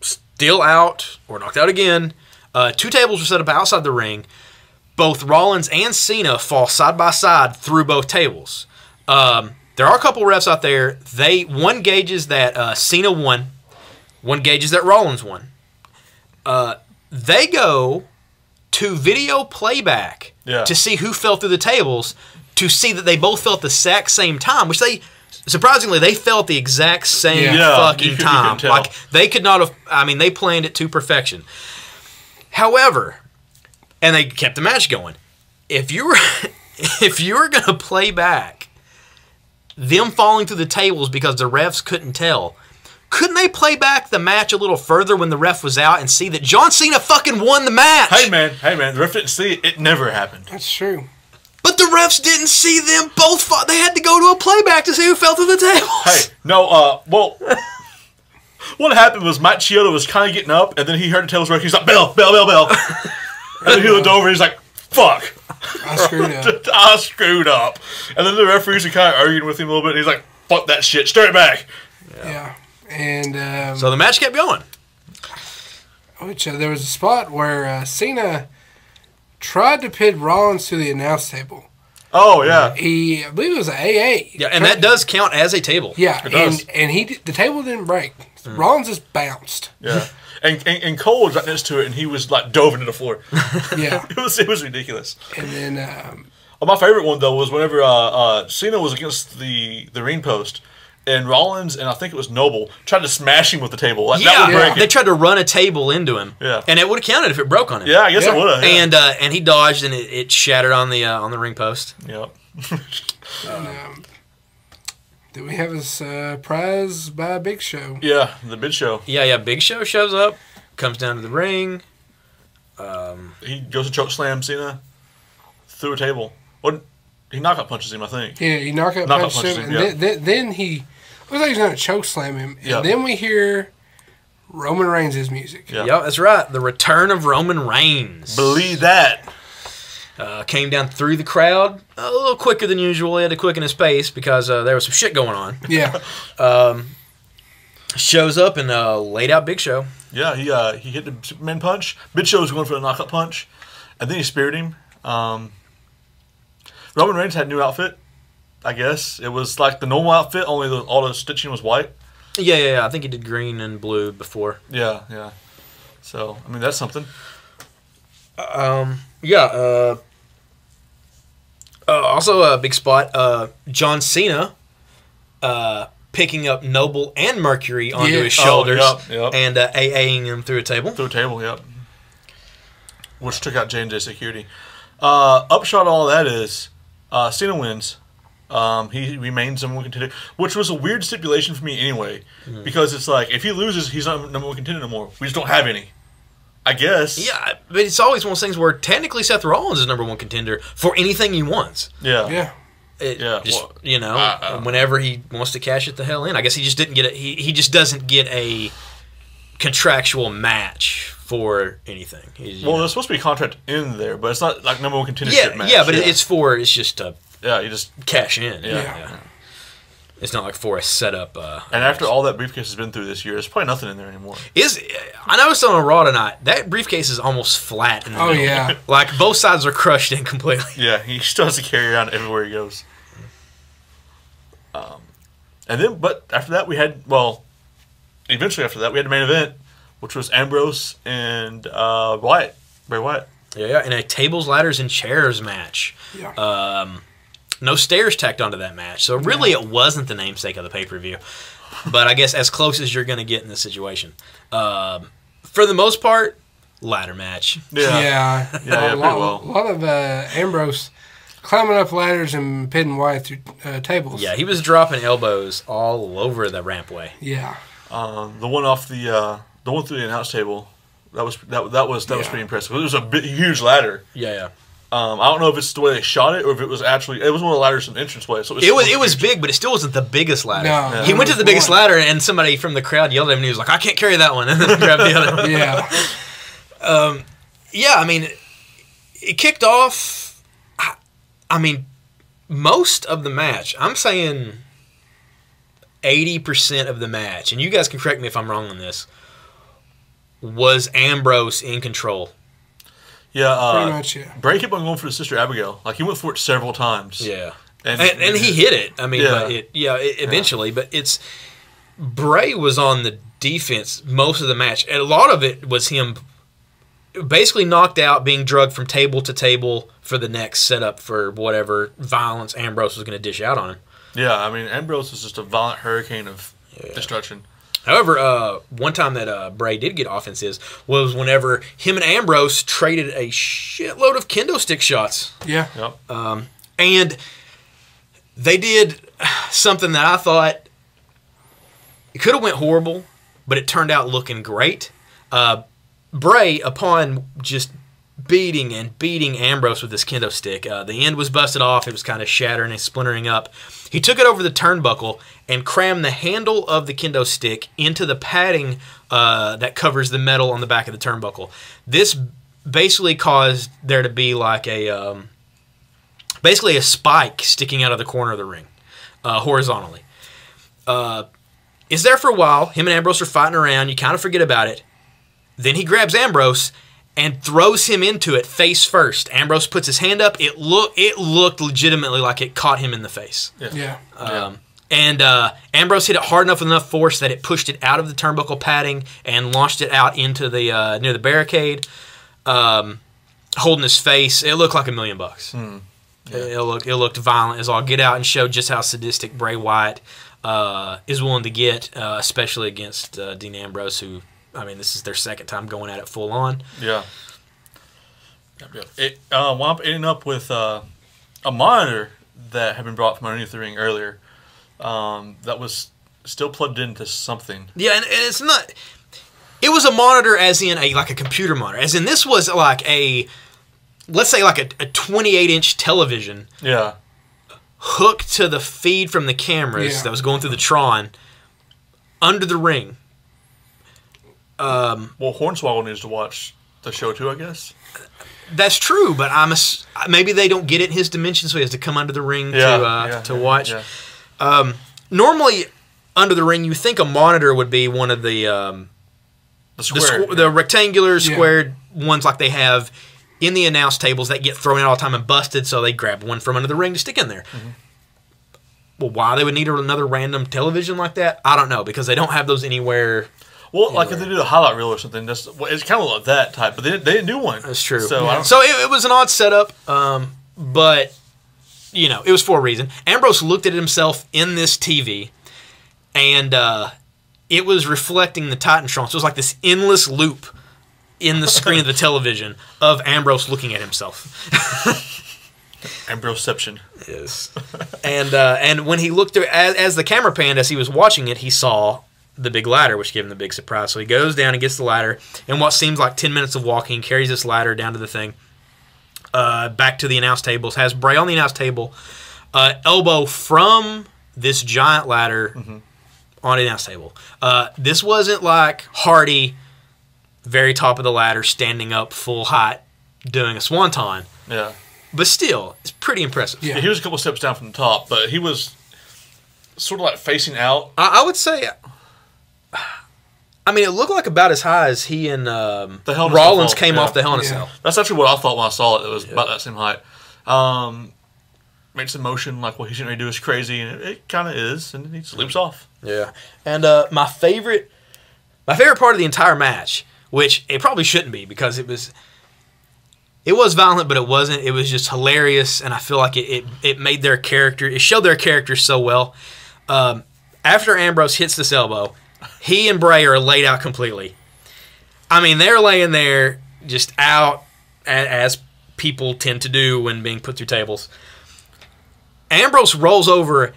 still out or knocked out again. Two tables were set up outside the ring. Both Rollins and Cena fall side by side through both tables. There are a couple refs out there. One gauges that Cena won. One gauges that Rollins won. They go to video playback to see who fell through the tables, to see that they both fell at the exact same time, which surprisingly, they fell at the exact same fucking time. Like, they could not have, they planned it to perfection. However, and they kept the match going. If you were going to play back them falling through the tables because the refs couldn't tell, couldn't they play back the match a little further when the ref was out and see that John Cena fucking won the match? Hey man, the ref didn't see it. It never happened. That's true. But the refs didn't see them both fall. They had to go to a playback to see who fell through the tables. Hey, no, what happened was Mike Chioda was kind of getting up, and then he heard the tables work. He's like, bell. And then he looked over, and he's like, fuck. I screwed up. I screwed up. And then the referees are kind of arguing with him a little bit, and he's like, fuck that shit, start it back. Yeah. And so the match kept going. Which there was a spot where Cena tried to pin Rollins to the announce table. Oh, yeah. I believe it was an AA. Yeah, and that does count as a table. Yeah, it does. And the table didn't break. Rollins just bounced. Yeah. And Cole was right next to it, and he was like dove into the floor. Yeah. It was ridiculous. And then my favorite one, though, was whenever Cena was against the ring post, and Rollins and I think it was Noble tried to smash him with the table. That would break it. They tried to run a table into him. Yeah. And it would have counted if it broke on him. Yeah, I guess it would have. Yeah. And he dodged, and it shattered on the ring post. Yep. Then we have a surprise by Big Show. Yeah, the Big Show. Yeah, Big Show shows up, comes down to the ring. He goes to choke slam Cena. through a table. What? He knockout punches him, I think. Yeah, he knockout punched him, and then he looks like he's going to choke slam him. And then we hear Roman Reigns' music. Yeah, that's right. The return of Roman Reigns. Believe that. Came down through the crowd a little quicker than usual. He had to quicken his pace because there was some shit going on. Yeah. Shows up and laid out Big Show. Yeah, he hit the Superman punch. Big Show was going for the knockout punch, and then he speared him. Roman Reigns had a new outfit, I guess. It was like the normal outfit, only all the stitching was white. Yeah. I think he did green and blue before. Yeah. So, I mean, that's something. Also a big spot, John Cena picking up Noble and Mercury onto his shoulders and AAing him through a table. Through a table, yep. Which took out J&J Security. Upshot of all that is Cena wins. He remains number one contender, which was a weird stipulation for me anyway, because it's like, if he loses, he's not number one contender no more. We just don't have any. I guess. Yeah, but it's always one of those things where technically Seth Rollins is number one contender for anything he wants. Yeah. Whenever he wants to cash it the hell in. I guess he just didn't get it. He just doesn't get a contractual match for anything. There's supposed to be a contract in there, but it's not like number one contendership match. Yeah, but it's just to you just cash in. Yeah. It's not like for a setup. And after all that briefcase has been through this year, there's probably nothing in there anymore. I noticed on Raw tonight, that briefcase is almost flat in the middle. Yeah. Like both sides are crushed in completely. Yeah, he still has to carry around everywhere he goes. But after that we had, eventually after that we had the main event, which was Ambrose and Bray Wyatt. Yeah, in a tables, ladders, and chairs match. Yeah. No stairs tacked onto that match. So really it wasn't the namesake of the pay-per-view. But I guess as close as you're going to get in this situation. For the most part, ladder match. Yeah, pretty well. A lot of Ambrose climbing up ladders and pinning Wyatt through tables. Yeah, he was dropping elbows all over the rampway. Yeah. The one off the one through the announce table, that was pretty impressive. It was a huge ladder. Yeah. I don't know if it's the way they shot it or if it was one of the ladders in the entranceway. So it was big, but it still wasn't the biggest ladder. No, yeah. He went to the biggest ladder, and somebody from the crowd yelled at him, and he was like, "I can't carry that one," and then grabbed the other one. Yeah. I mean, it kicked off. I mean, most of the match. I'm saying 80% of the match, and you guys can correct me if I'm wrong on this, was Ambrose in control. Yeah, pretty much. Yeah. Bray kept on going for his sister Abigail. Like he went for it several times. Yeah, and he hit it. I mean, eventually. But it's Bray was on the defense most of the match, and a lot of it was him basically knocked out, being drugged from table to table for the next setup for whatever violence Ambrose was going to dish out on him. Yeah, I mean, Ambrose was just a violent hurricane of destruction. However, one time that Bray did get offenses was whenever him and Ambrose traded a shitload of kendo stick shots. Yeah. Yep. And they did something that I thought it could have went horrible, but it turned out looking great. Bray, upon just beating Ambrose with this kendo stick, the end was busted off. It was kind of shattering and splintering up. He took it over the turnbuckle and crammed the handle of the kendo stick into the padding that covers the metal on the back of the turnbuckle. This basically caused there to be like a spike sticking out of the corner of the ring, horizontally. It's there for a while. Him and Ambrose are fighting around. You kind of forget about it. Then he grabs Ambrose and throws him into it face first. Ambrose puts his hand up. It looked legitimately like it caught him in the face. Yeah. And Ambrose hit it hard enough with enough force that it pushed it out of the turnbuckle padding and launched it out into the near the barricade, holding his face. It looked like $1 million. It looked violent as all get out, and showed just how sadistic Bray Wyatt is willing to get, especially against Dean Ambrose, who, I mean, this is their second time going at it full on. Yeah. It wound up ending up with a monitor that had been brought from underneath the ring earlier that was still plugged into something. Yeah, and it's not... It was a monitor as in like a computer monitor. As in this was like a let's say like a 28-inch television Yeah. hooked to the feed from the cameras that was going through the Tron under the ring. Well, Hornswoggle needs to watch the show too, I guess. That's true, but maybe they don't get it in his dimension, so he has to come under the ring to watch. Yeah. Normally, under the ring, you think a monitor would be one of the rectangular squared ones like they have in the announce tables that get thrown out all the time and busted, so they grab one from under the ring to stick in there. Mm-hmm. Well, why they would need another random television like that, I don't know, because they don't have those anywhere. Well, like if they did a highlight reel or something, it's kind of like that type, but they didn't do one. That's true. So, it was an odd setup, but, it was for a reason. Ambrose looked at himself in this TV, and it was reflecting the Titantron. So it was like this endless loop in the screen of the television of Ambrose looking at himself. Ambroseception. Yes. And when he looked through, as the camera panned, as he was watching it, he saw the big ladder, which gave him the big surprise. So he goes down and gets the ladder, and what seems like 10 minutes of walking, carries this ladder down to the thing, back to the announce tables, has Bray on the announce table, elbow from this giant ladder on the announce table. This wasn't like Hardy, very top of the ladder, standing up full height, doing a swanton. Yeah. But still, it's pretty impressive. Yeah, he was a couple steps down from the top, but he was sort of like facing out. I would say, it looked like about as high as he and Rollins came off the Hell in a Cell. That's actually what I thought when I saw it. It was about that same height. Makes a motion like what he's going to do is crazy, and it kind of is, and then he just leaps off. Yeah. And my favorite part of the entire match, which it probably shouldn't be because it was violent, but it wasn't. It was just hilarious, and I feel like it made their character, it showed their character so well. After Ambrose hits this elbow, he and Bray are laid out completely. They're laying there just out as people tend to do when being put through tables. Ambrose rolls over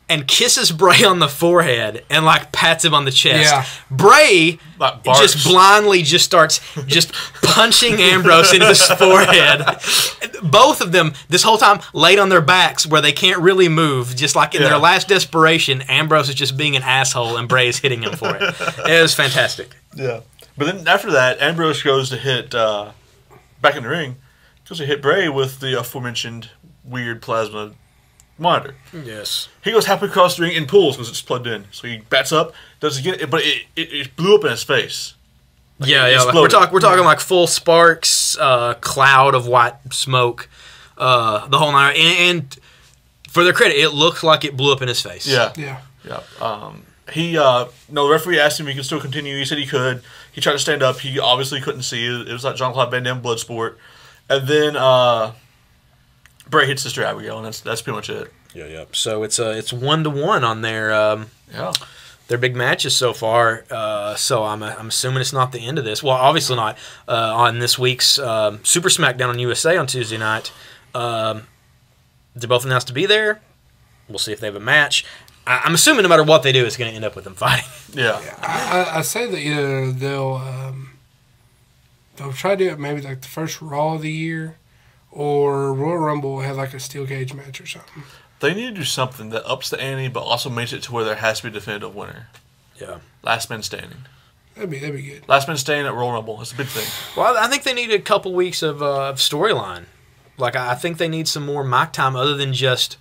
and kisses Bray on the forehead and pats him on the chest. Yeah. Bray just blindly starts punching Ambrose into his forehead. Both of them this whole time laid on their backs where they can't really move. Just like in their last desperation, Ambrose is just being an asshole and Bray is hitting him for it. It was fantastic. Yeah. But then after that, Ambrose goes to hit, back in the ring, goes to hit Bray with the aforementioned weird plasma monitor. Yes. He goes halfway across the ring and pulls because it's plugged in. So he bats up, does it get, but it blew up in his face. We're talking like full sparks, cloud of white smoke, the whole night. And for their credit, it looked like it blew up in his face. Yeah. Yeah. The referee asked him if he could still continue. He said he could. He tried to stand up. He obviously couldn't see. It was like Jean-Claude Van Damme Bloodsport. And then Bray hits Sister Abigail, and that's pretty much it. Yeah. So it's 1-1 on their big matches so far. So I'm assuming it's not the end of this. Well, obviously not. On this week's Super SmackDown on USA on Tuesday night, they're both announced to be there. We'll see if they have a match. I'm assuming no matter what they do, it's going to end up with them fighting. Yeah. I say that either they'll try to do it maybe like the first Raw of the year, or Royal Rumble will have like a steel cage match or something. They need to do something that ups the ante, but also makes it to where there has to be a definitive winner. Yeah. Last man standing. That'd be good. Last man standing at Royal Rumble. It's a big thing. Well, I think they need a couple weeks of storyline. I think they need some more mic time other than just.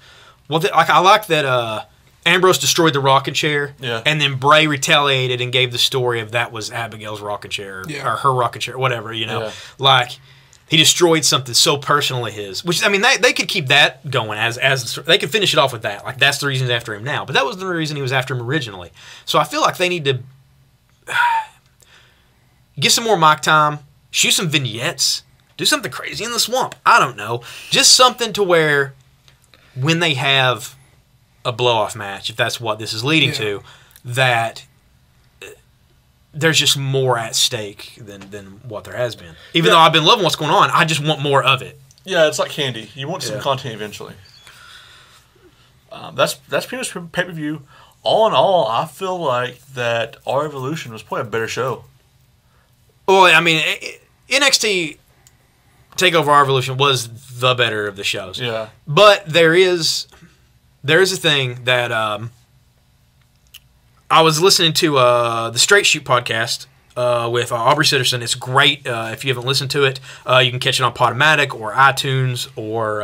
I like that Ambrose destroyed the rocking chair, and then Bray retaliated and gave the story of that was Abigail's rocking chair, or her rocking chair, whatever, he destroyed something so personally his. Which they could keep that going as they could finish it off with that. That's the reason he's after him now, but that was the reason he was after him originally. So I feel like they need to get some more mic time, shoot some vignettes, do something crazy in the swamp. I don't know, just something to where when they have a blow-off match, if that's what this is leading to, that there's just more at stake than what there has been. Even though I've been loving what's going on, I just want more of it. Yeah, it's like candy. You want some content eventually. That's pretty much pay-per-view. All in all, I feel like that Our Evolution was probably a better show. Well, NXT TakeOver Revolution was the better of the shows. Yeah. But there is a thing that I was listening to the Straight Shoot podcast with Aubrey Sitterson. It's great. If you haven't listened to it, you can catch it on Podomatic or iTunes or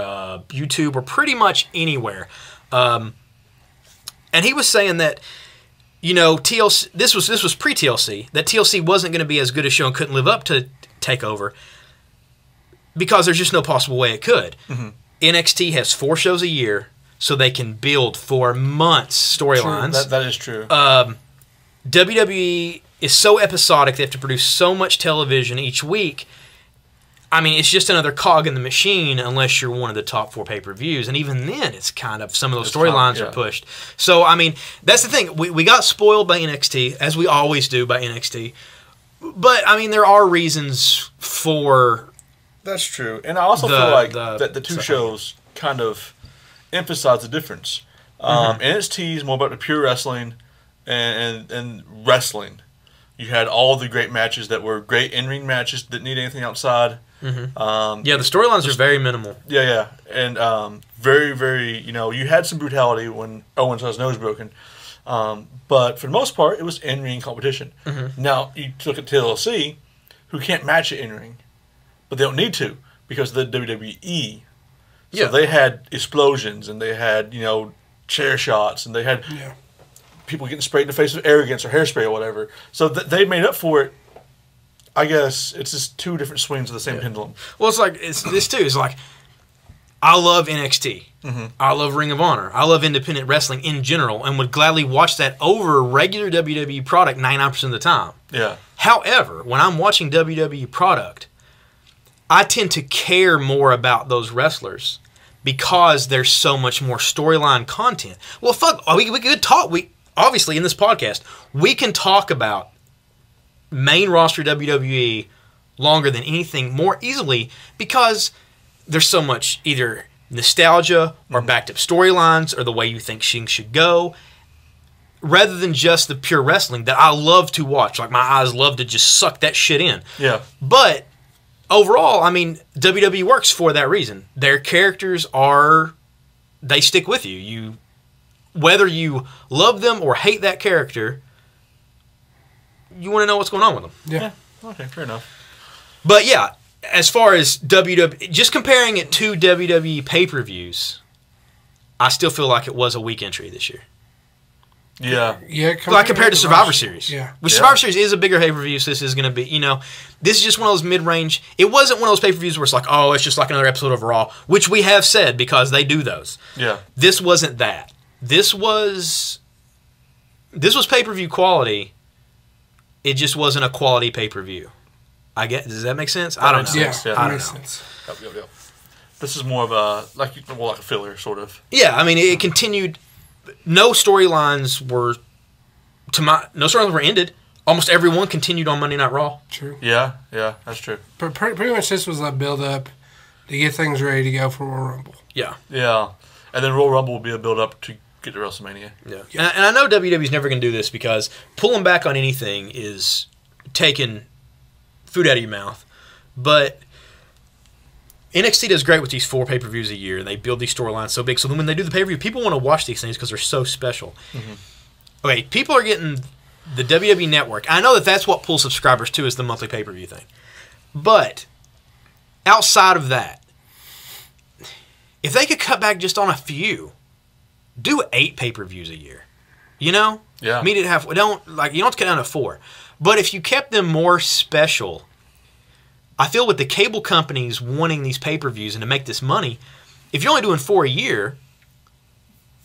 YouTube or pretty much anywhere. And he was saying that, you know, TLC. This was pre-TLC. That TLC wasn't going to be as good a show and couldn't live up to TakeOver because there's just no possible way it could. Mm-hmm. NXT has 4 shows a year, so they can build for months storylines. That is true. WWE is so episodic; they have to produce so much television each week. I mean, it's just another cog in the machine unless you're one of the top 4 pay-per-views. And even then, it's kind of, some of those storylines are pushed. So, I mean, that's the thing. We got spoiled by NXT, as we always do by NXT. But, I mean, there are reasons for... That's true. And I also feel like that the 2 shows kind of emphasize the difference. NXT is more about the pure wrestling and wrestling. You had all the great matches that were great in-ring matches that need anything outside. Mm-hmm. The storylines are very minimal. Yeah. And very, very, you know, you had some brutality when Owens had his nose broken. But for the most part, it was in-ring competition. Mm-hmm. Now, you look at TLC, who can't match it in-ring. But they don't need to because of the WWE. So they had explosions and they had, you know, chair shots and they had people getting sprayed in the face with arrogance or hairspray or whatever. So they made up for it. I guess it's just 2 different swings of the same pendulum. Well, it's like this too. It's like I love NXT. Mm-hmm. I love Ring of Honor. I love independent wrestling in general, and would gladly watch that over regular WWE product 99% of the time. Yeah. However, when I'm watching WWE product, I tend to care more about those wrestlers because there's so much more storyline content. Well, fuck, we could talk. Obviously, in this podcast, we can talk about main roster WWE longer than anything more easily because there's so much either nostalgia or backed up storylines or the way you think things should go rather than just the pure wrestling that I love to watch. Like, my eyes love to just suck that shit in. Yeah. But overall, I mean, WWE works for that reason. Their characters they stick with you. Whether you love them or hate that character, you want to know what's going on with them. Yeah. Okay, fair enough. But yeah, as far as WWE, just comparing it to WWE pay-per-views, I still feel like it was a weak entry this year. Yeah. Like compared to Survivor Series. Yeah. Which Survivor Series is a bigger pay-per-view, so this is going to be, you know, this is just one of those mid-range. It wasn't one of those pay-per-views where it's like, oh, it's just like another episode of Raw, which we have said because they do those. Yeah. This wasn't that. This was pay-per-view quality. It just wasn't a quality pay-per-view. Does that make sense? I don't know. Yeah, I don't know. sense. Yep. This is more of a like a filler, sort of. Yeah, I mean, it continued. No storylines were ended. Almost everyone continued on Monday Night Raw. True. Yeah, that's true. But pretty much this was a build-up to get things ready to go for Royal Rumble. Yeah. Yeah. And then Royal Rumble will be a build-up to get to WrestleMania. Yeah. And I know WWE's never going to do this because pulling back on anything is taking food out of your mouth. But NXT does great with these 4 pay-per-views a year, and they build these storylines so big. So then when they do the pay-per-view, people want to watch these things because they're so special. Mm-hmm. Okay, people are getting the WWE Network. I know that that's what pulls subscribers too, is the monthly pay-per-view thing. But outside of that, if they could cut back just on a few, do 8 pay-per-views a year. You know? Yeah. Meet it halfway. You don't have to cut down to 4. But if you kept them more special, I feel with the cable companies wanting these pay-per-views and to make this money, if you're only doing 4 a year,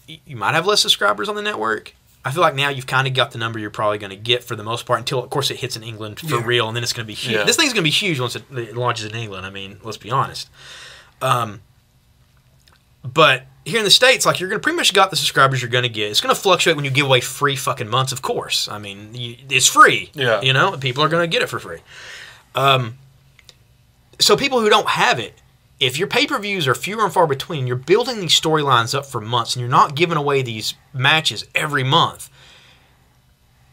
you might have less subscribers on the network. I feel like now you've kind of got the number you're probably going to get for the most part until, of course, it hits in England for real, and then it's going to be huge. Yeah. This thing's going to be huge once it launches in England. I mean, let's be honest. But here in the States, like, you're going to pretty much got the subscribers you're going to get. It's going to fluctuate when you give away free fucking months, of course. I mean, it's free. Yeah. You know, people are going to get it for free. So people who don't have it, if your pay-per-views are fewer and far between, you're building these storylines up for months, and you're not giving away these matches every month.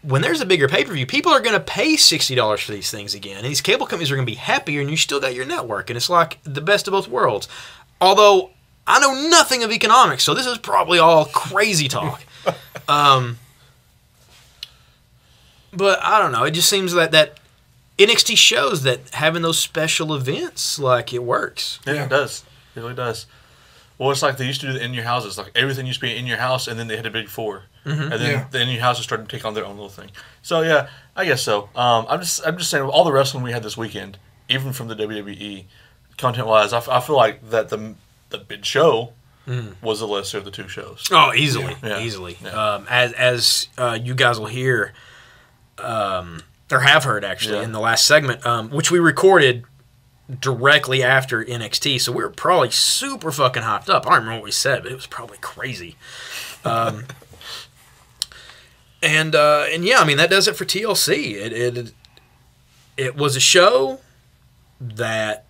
when there's a bigger pay-per-view, people are going to pay $60 for these things again. And these cable companies are going to be happier, and you still got your network. And it's like the best of both worlds. Although, I know nothing of economics, so this is probably all crazy talk. But I don't know. It just seems that NXT shows that having those special events, like, it works. Yeah, it does. It really does. Well, it's like they used to do in your houses. Like, everything used to be in your house, and then they had a big four. And then the in your houses started to take on their own little thing. So, yeah, I guess so. I'm just saying, with all the wrestling we had this weekend, even from the WWE, content-wise, I feel like that the big show was the lesser of the two shows. Oh, easily. Yeah. Easily. Yeah. As you guys will hear, or have heard, actually, in the last segment, which we recorded directly after NXT, so we were probably super fucking hyped up. I don't remember what we said, but it was probably crazy. And yeah, I mean, that does it for TLC. It was a show that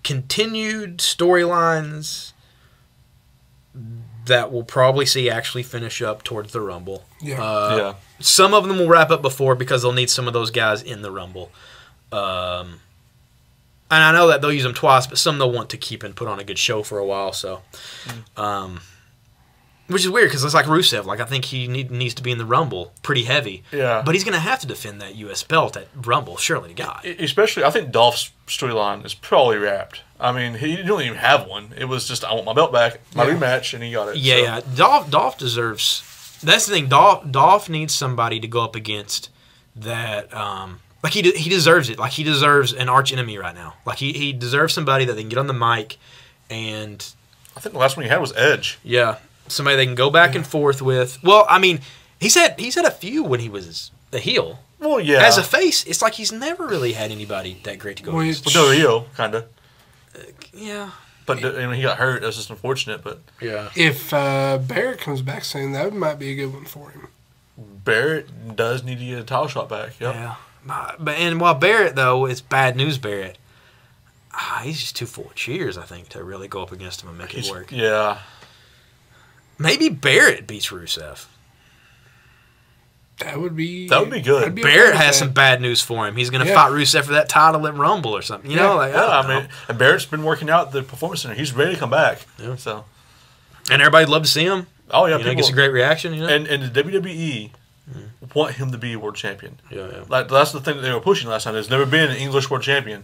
continued storylines that we'll probably see actually finish up towards the Rumble. Yeah. Some of them will wrap up before because they'll need some of those guys in the Rumble. And I know that they'll use them twice, but some they'll want to keep and put on a good show for a while. So, which is weird because it's like Rusev. Like, I think he needs to be in the Rumble pretty heavy. Yeah. But he's going to have to defend that U.S. belt at Rumble, surely to God. Especially, I think Dolph's storyline is probably wrapped. I mean, he didn't even have one. It was just, I want my belt back, my rematch, and he got it. Yeah, yeah. Dolph deserves... That's the thing. Dolph needs somebody to go up against that... like, he deserves it. Like, he deserves an arch enemy right now. Like, he deserves somebody that they can get on the mic and... I think the last one he had was Edge. Yeah. Somebody they can go back and forth with. Well, I mean, he's had a few when he was the heel. Well, yeah. As a face, it's like he's never really had anybody that great to go against. Well, Del Rio, kind of. Yeah. But I mean, he got hurt. That's just unfortunate. But yeah. If Barrett comes back soon, that might be a good one for him. Barrett does need to get a title shot back. Yep. Yeah. And while Barrett, though, it's bad news Barrett, he's just too full of cheers, I think, to really go up against him and make it work. Yeah. Maybe Barrett beats Rusev. That would be good. Barrett has some bad news for him. He's going to fight Rusev for that title at Rumble or something. You know, like I mean, and Barrett's been working out at the Performance Center. He's ready to come back. Yeah. So, and everybody'd love to see him. Oh yeah, people gets a great reaction. You know, and the WWE want him to be world champion. Yeah. Like that's the thing that they were pushing last time. There's never been an English world champion,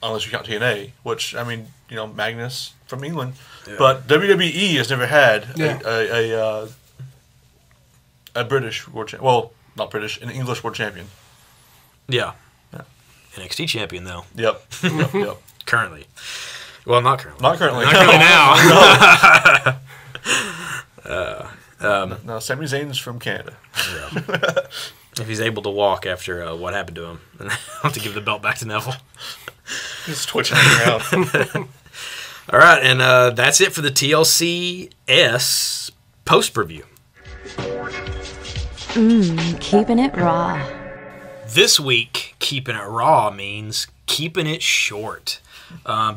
unless you count TNA, which I mean, you know, Magnus from England. Yeah. But WWE has never had a British world champion. Well, not British, an English world champion. Yeah. NXT champion, though. Yep. Yep. Currently. Well, not currently. Not currently. Not currently now. No, Sami Zayn's from Canada. Yeah. If he's able to walk after what happened to him, then I'll have to give the belt back to Neville. He's twitching around. All right, and that's it for the TLCS post-preview. Keeping it raw. This week, keeping it raw means keeping it short.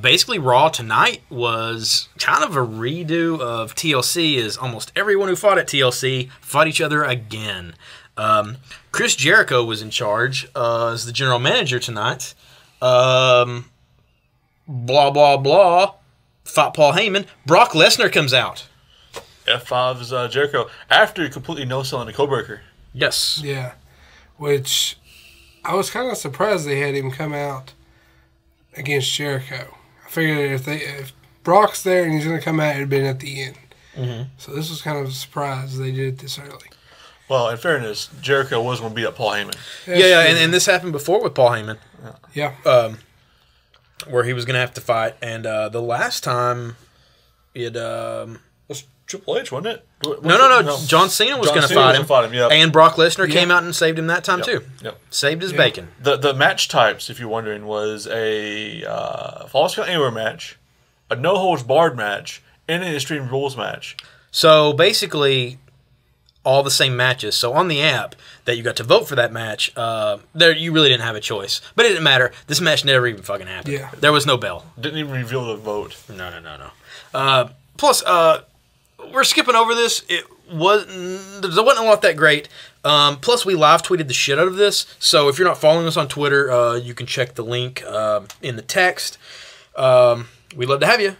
Basically, Raw tonight was kind of a redo of TLC, as almost everyone who fought at TLC fought each other again. Chris Jericho was in charge as the general manager tonight. Blah, blah, blah. Fought Paul Heyman. Brock Lesnar comes out. F5's Jericho after completely no-selling the Codebreaker. Yes. Yeah. Which I was kind of surprised they had him come out against Jericho. I figured if Brock's there and he's going to come out, it would have been at the end. Mm-hmm. So this was kind of a surprise they did it this early. Well, in fairness, Jericho was going to beat up Paul Heyman. Yeah, and this happened before with Paul Heyman. Yeah. Where he was going to have to fight. And the last time, it was Triple H, wasn't it? No. John Cena was going to fight him. Yep. And Brock Lesnar came out and saved him that time, too. Yep. Saved his bacon. The match types, if you're wondering, was a Falls Count Anywhere match, a no-holds-barred match, and an Extreme Rules match. So, basically, all the same matches. So, on the app that you got to vote for that match, there you really didn't have a choice. But it didn't matter. This match never even fucking happened. Yeah. There was no bell. Didn't even reveal the vote. No. Plus, we're skipping over this. wasn't a lot that great. Plus, we live tweeted the shit out of this. So if you're not following us on Twitter, you can check the link in the text. We'd love to have you.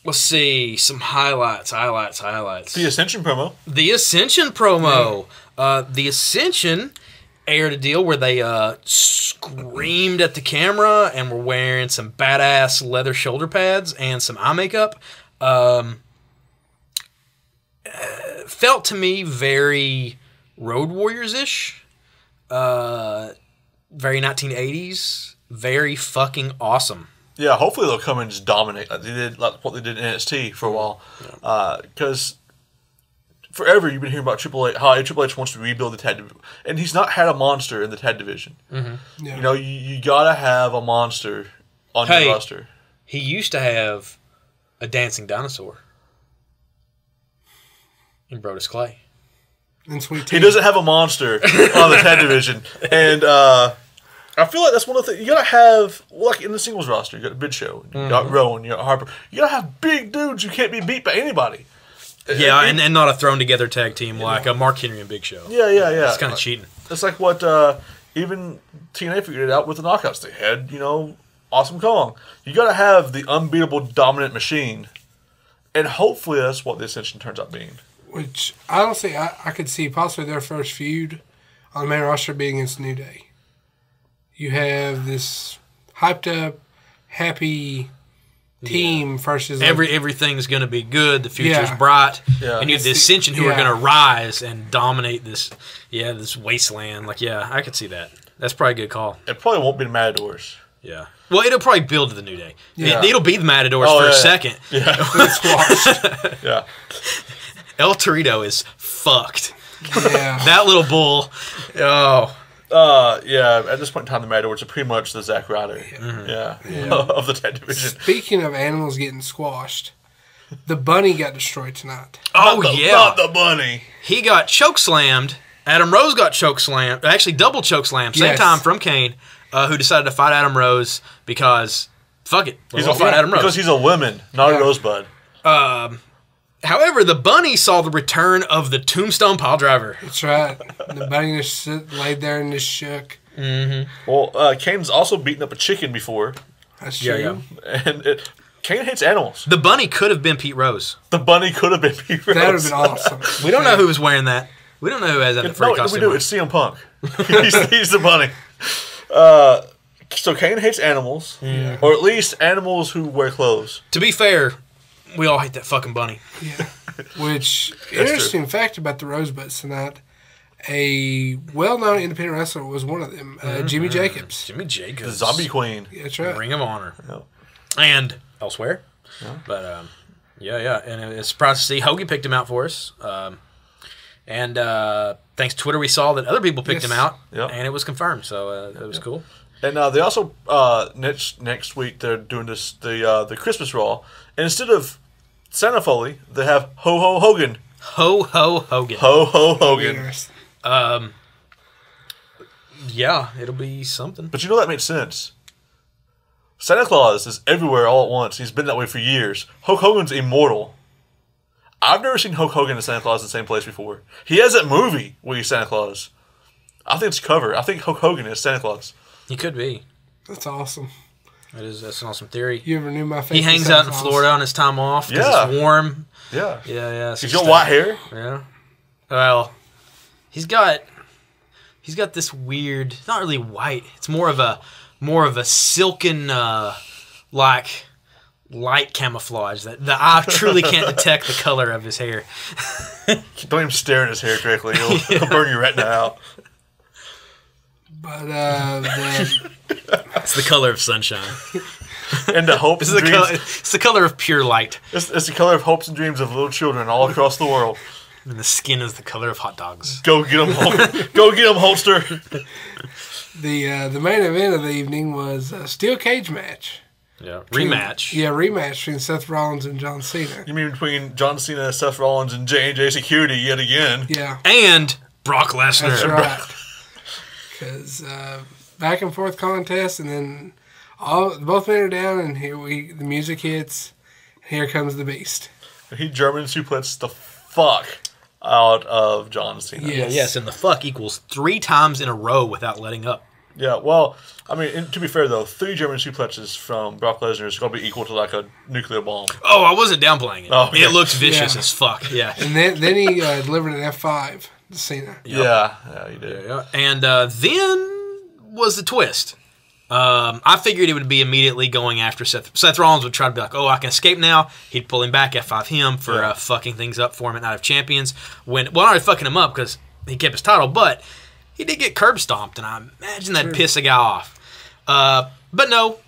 Let's see. Some highlights. The Ascension promo. The Ascension aired a deal where they screamed at the camera and were wearing some badass leather shoulder pads and some eye makeup. Felt to me very Road Warriors-ish. Very 1980s. Very fucking awesome. Yeah, hopefully they'll come and just dominate like they did, like what they did in NXT for a while. Because forever you've been hearing about Triple H, how Triple H wants to rebuild the tag division, and he's not had a monster in the tag division. Mm-hmm. Yeah. You know, you gotta have a monster on your roster. He used to have a dancing dinosaur in Brodus Clay. And Sweet Tea. He doesn't have a monster on the tag division, and I feel like that's one of the things. You gotta have, like in the singles roster, you got Big Show, you got Rowan, you got Harper. You gotta have big dudes who can't be beat by anybody. Yeah, and not a thrown together tag team like a Mark Henry and Big Show. Yeah. It's kind of cheating. It's like what even TNA figured it out with the Knockouts. They had, Awesome Kong. You gotta have the unbeatable dominant machine, and hopefully that's what the Ascension turns out being. Which I don't see. I could see possibly their first feud on the main roster being against New Day. You have this hyped up, happy team versus everything's going to be good. The future's bright, and you have the Ascension who are going to rise and dominate this wasteland. I could see that. That's probably a good call. It probably won't be the Matadors. Yeah. Well, it'll probably build to the New Day. Yeah. It'll be the Matadors for a second. Yeah. Yeah. El Torito is fucked. Yeah. That little bull. Oh. At this point in time, the Matadors are pretty much the Zack Ryder of the tag division. Speaking of animals getting squashed, the bunny got destroyed tonight. Not the bunny. He got chokeslammed. Adam Rose got chokeslammed. Actually, double chokeslammed. Same time from Kane, who decided to fight Adam Rose because, fuck it. He's going to fight Adam Rose. Because he's a lemon, not a rosebud. However, the bunny saw the return of the Tombstone Piledriver. That's right. The bunny just laid there and just shook. Mm-hmm. Well, Kane's also beaten up a chicken before. That's true. Yeah. And Kane hates animals. The bunny could have been Pete Rose. That would have been awesome. We don't know who was wearing that. We don't know who has that free costume. We do. It's CM Punk. he's the bunny. So Kane hates animals, or at least animals who wear clothes. To be fair, we all hate that fucking bunny. Yeah. Which, interesting fact about the Rosebuds tonight, a well-known independent wrestler was one of them, Jimmy Jacobs. Jimmy Jacobs. The Zombie Queen. Yeah, that's right. Ring of Honor. Yep. And elsewhere. Yeah. But, and it's surprised to see Hoagie picked him out for us. And thanks to Twitter, we saw that other people picked him out, and it was confirmed, so it was cool. And they also, next week, they're doing the Christmas Raw, and instead of Santa Foley, they have Ho Ho Hogan. Ho Ho Hogan. Ho Ho Hogan. Yeah, it'll be something. But that makes sense. Santa Claus is everywhere all at once. He's been that way for years. Hulk Hogan's immortal. I've never seen Hulk Hogan and Santa Claus in the same place before. He has that movie where he's Santa Claus. I think it's cover. I think Hulk Hogan is Santa Claus. He could be. That's awesome. That's an awesome theory. You ever knew my favorite? He hangs out in Florida on his time off because it's warm. Yeah. Yeah. He's got white hair. Yeah. Well, he's got this weird. It's not really white. It's more of a silken light camouflage that the eye truly can't detect the color of his hair. Don't even stare at his hair directly. He'll burn your retina out. But it's the color of sunshine. And the hopes and dreams. It's the color of pure light. It's the color of hopes and dreams of little children all across the world. And the skin is the color of hot dogs. Go get them, go get them, Holster. The main event of the evening was a steel cage match. Yeah, rematch. Rematch between Seth Rollins and John Cena. You mean between John Cena, Seth Rollins, and J&J Security yet again? Yeah. And Brock Lesnar. That's right. Because back and forth contest, and then both men are down, and the music hits. Here comes the beast. He German suplexed the fuck out of John Cena. Yes, and the fuck equals 3 times in a row without letting up. Yeah, well, I mean, to be fair, though, 3 German suplexes from Brock Lesnar is going to be equal to like a nuclear bomb. Oh, I wasn't downplaying it. Oh, okay. It looks vicious as fuck, yeah. And then he delivered an F5 to Cena. Yeah, he did. Yeah. And then was the twist. I figured it would be immediately going after Seth. Seth Rollins would try to be like, oh, I can escape now. He'd pull him back, F5 him for fucking things up for him at Night of Champions. Not already fucking him up because he kept his title, but he did get curb stomped, and I imagine that'd piss a guy off. But no,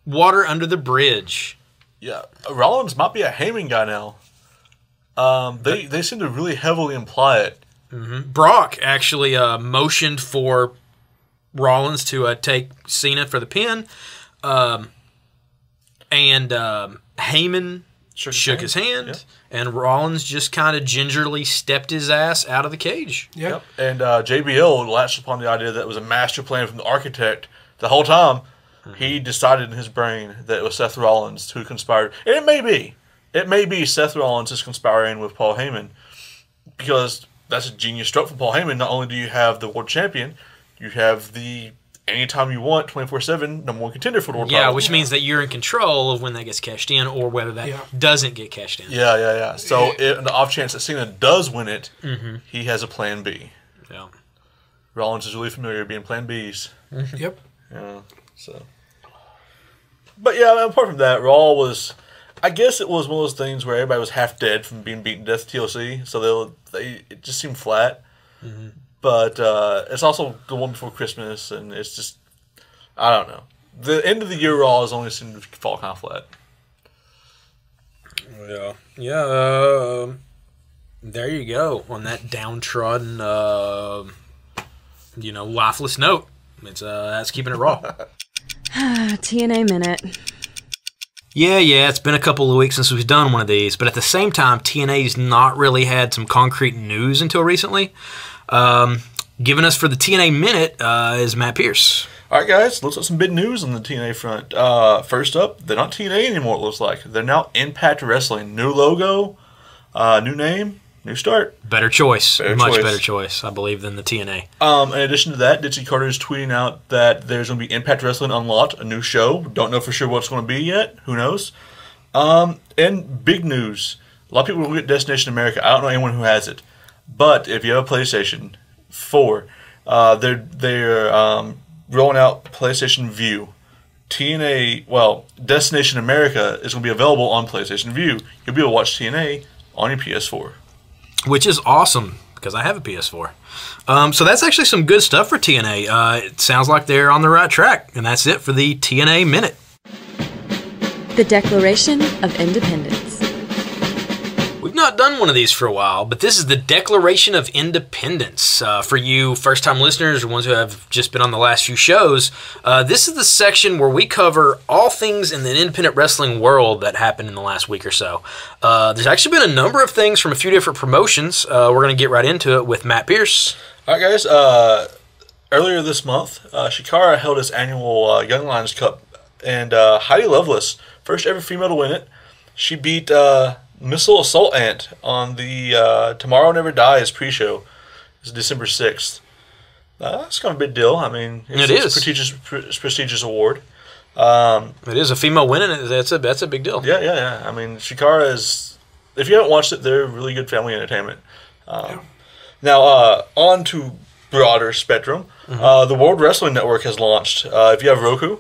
water under the bridge. Yeah, Rollins might be a Heyman guy now. They seem to really heavily imply it. Mm-hmm. Brock actually motioned for Rollins to take Cena for the pin, and Heyman shook his hand, and Rollins just kind of gingerly stepped his ass out of the cage. Yep. And JBL latched upon the idea that it was a master plan from the architect the whole time. Mm-hmm. He decided in his brain that it was Seth Rollins who conspired. And it may be Seth Rollins is conspiring with Paul Heyman, because that's a genius stroke from Paul Heyman. Not only do you have the world champion, you have the anytime you want 24/7 number 1 contender for the world title. Yeah, which means that you're in control of when that gets cashed in or whether that doesn't get cashed in. Yeah. So in the off chance that Cena does win it, he has a plan B. Yeah. Rollins is really familiar with being plan Bs. Yep. Yeah. So. But yeah, apart from that, Raw was, I guess it was one of those things where everybody was half dead from being beaten to death at TLC, so it just seemed flat. Mm-hmm. But it's also the one before Christmas, and it's just, I don't know. The end of the year Raw has only seemed to fall kind of flat. Yeah. There you go on that downtrodden, lifeless note. It's that's keeping it raw. TNA Minute. Yeah, it's been a couple of weeks since we've done one of these, but at the same time, TNA's not really had some concrete news until recently. Giving us for the TNA Minute is Matt Pierce. All right, guys, looks like some big news on the TNA front. First up, they're not TNA anymore, it looks like. They're now Impact Wrestling. New logo, new name, new start. Better choice. Much better choice, I believe, than the TNA. In addition to that, Dixie Carter is tweeting out that there's going to be Impact Wrestling Unlocked, a new show. Don't know for sure what it's going to be yet. Who knows? And big news. A lot of people will get Destination America. I don't know anyone who has it. But if you have a PlayStation 4, they're rolling out PlayStation View. Destination America is going to be available on PlayStation View. You'll be able to watch TNA on your PS4. Which is awesome, because I have a PS4. So that's actually some good stuff for TNA. It sounds like they're on the right track. And that's it for the TNA Minute. The Declaration of Independence. We've not done one of these for a while, but this is the Declaration of Independence. For you first-time listeners or ones who have just been on the last few shows, this is the section where we cover all things in the independent wrestling world that happened in the last week or so. There's actually been a number of things from a few different promotions. We're going to get right into it with Matt Pierce. All right, guys. Earlier this month, Shikara held its annual Young Lions Cup, and Heidi Lovelace, first ever female to win it, she beat Missile Assault Ant on the Tomorrow Never Dies pre-show. It's December 6th. That's kind of a big deal. I mean, it's a prestigious award. It is a female winning it. That's a big deal. Yeah. I mean, Shikara is, if you haven't watched it, they're really good family entertainment. Now, on to broader spectrum. The World Wrestling Network has launched. If you have Roku,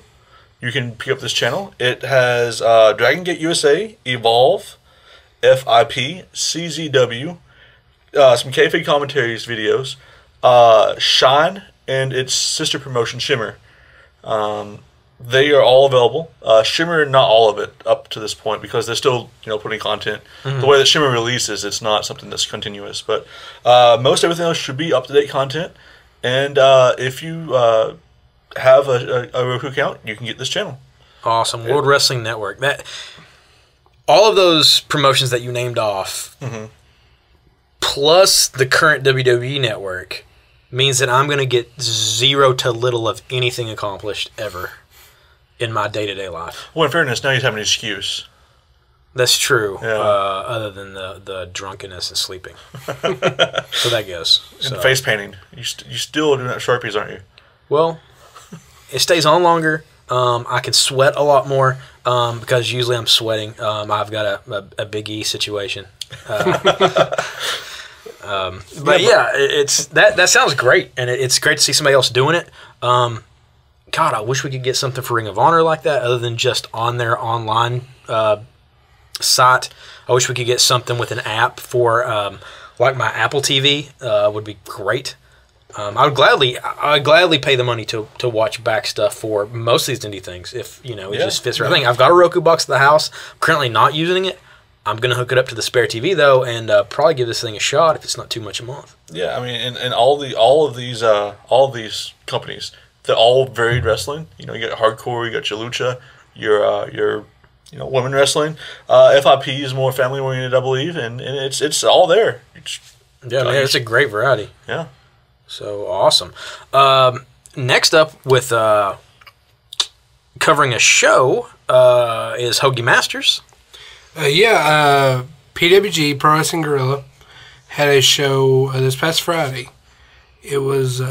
you can pick up this channel. It has Dragon Gate USA, Evolve, FIP, CZW, some kayfabe commentaries videos, Shine, and its sister promotion Shimmer. They are all available. Shimmer, not all of it up to this point, because they're still putting content. The way that Shimmer releases, it's not something that's continuous. But most everything else should be up-to-date content. And if you have a Roku account, you can get this channel. Awesome. World Wrestling Network. All of those promotions that you named off, plus the current WWE Network, means that I'm going to get zero to little of anything accomplished ever in my day-to-day life. Well, in fairness, now you have an excuse. That's true. Yeah. Other than the drunkenness and sleeping. So that goes. And face painting. You still doing that Sharpies, aren't you? Well, it stays on longer. I can sweat a lot more because usually I'm sweating. I've got a Big E situation. But yeah, it's that sounds great, and it's great to see somebody else doing it. God, I wish we could get something for Ring of Honor like that, other than just on their online site. I wish we could get something with an app for like my Apple TV would be great. I would gladly pay the money to watch back stuff for most of these indie things if it just fits right. I think I've got a Roku box at the house. I'm currently not using it. I'm gonna hook it up to the spare TV though, and probably give this thing a shot if it's not too much a month. Yeah, I mean, and all of these companies, they're all varied wrestling. You know, you got hardcore, you got your lucha, your women wrestling. FIP is more family oriented, I believe, and it's all there. It's a great variety. Yeah. So awesome. Next up with covering a show is Hoagie Masters. PWG, Pro Wrestling Guerrilla, had a show this past Friday. It was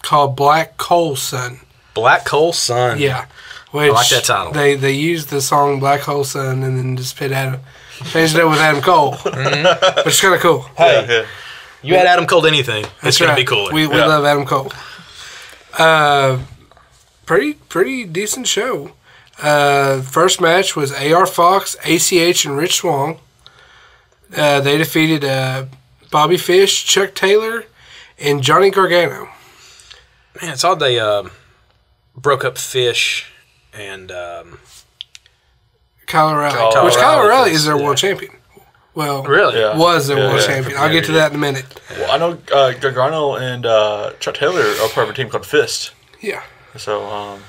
called Black Coal Sun. Black Coal Sun. Yeah. I like that title. They used the song Black Coal Sun and then just changed it up with Adam Cole. Mm-hmm. Which is kind of cool. Hey, you had Adam Cole to anything. It's going to be cooler. We love Adam Cole. Pretty decent show. First match was AR Fox, ACH, and Rich Swan. They defeated Bobby Fish, Chuck Taylor, and Johnny Gargano. Man, it's odd they broke up Fish and Kyle O'Reilly. Which Kyle O'Reilly is their world champion. Well, really? Was their world champion. I'll get to that in a minute. Well, I know Gargano and Chuck Taylor are part of a team called Fist. Yeah. So,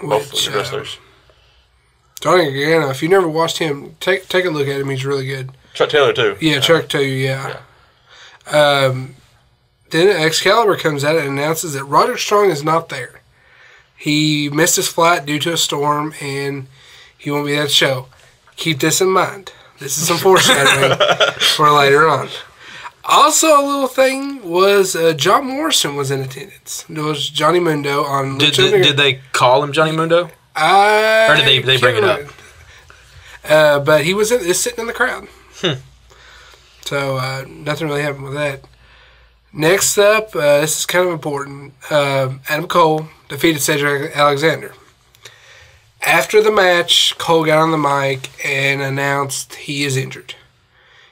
both of the wrestlers. Johnny Gargano, if you never watched him, take a look at him. He's really good. Chuck Taylor, too. Yeah, Chuck Taylor, yeah. Then Excalibur comes out and announces that Roderick Strong is not there. He missed his flight due to a storm, and he won't be at the show. Keep this in mind. This is some foreshadowing for later on. Also, a little thing was John Morrison was in attendance. It was Johnny Mundo on. Did they call him Johnny Mundo? Or did they bring it up? But he was sitting in the crowd. So nothing really happened with that. Next up, this is kind of important. Adam Cole defeated Cedric Alexander. After the match, Cole got on the mic and announced he is injured.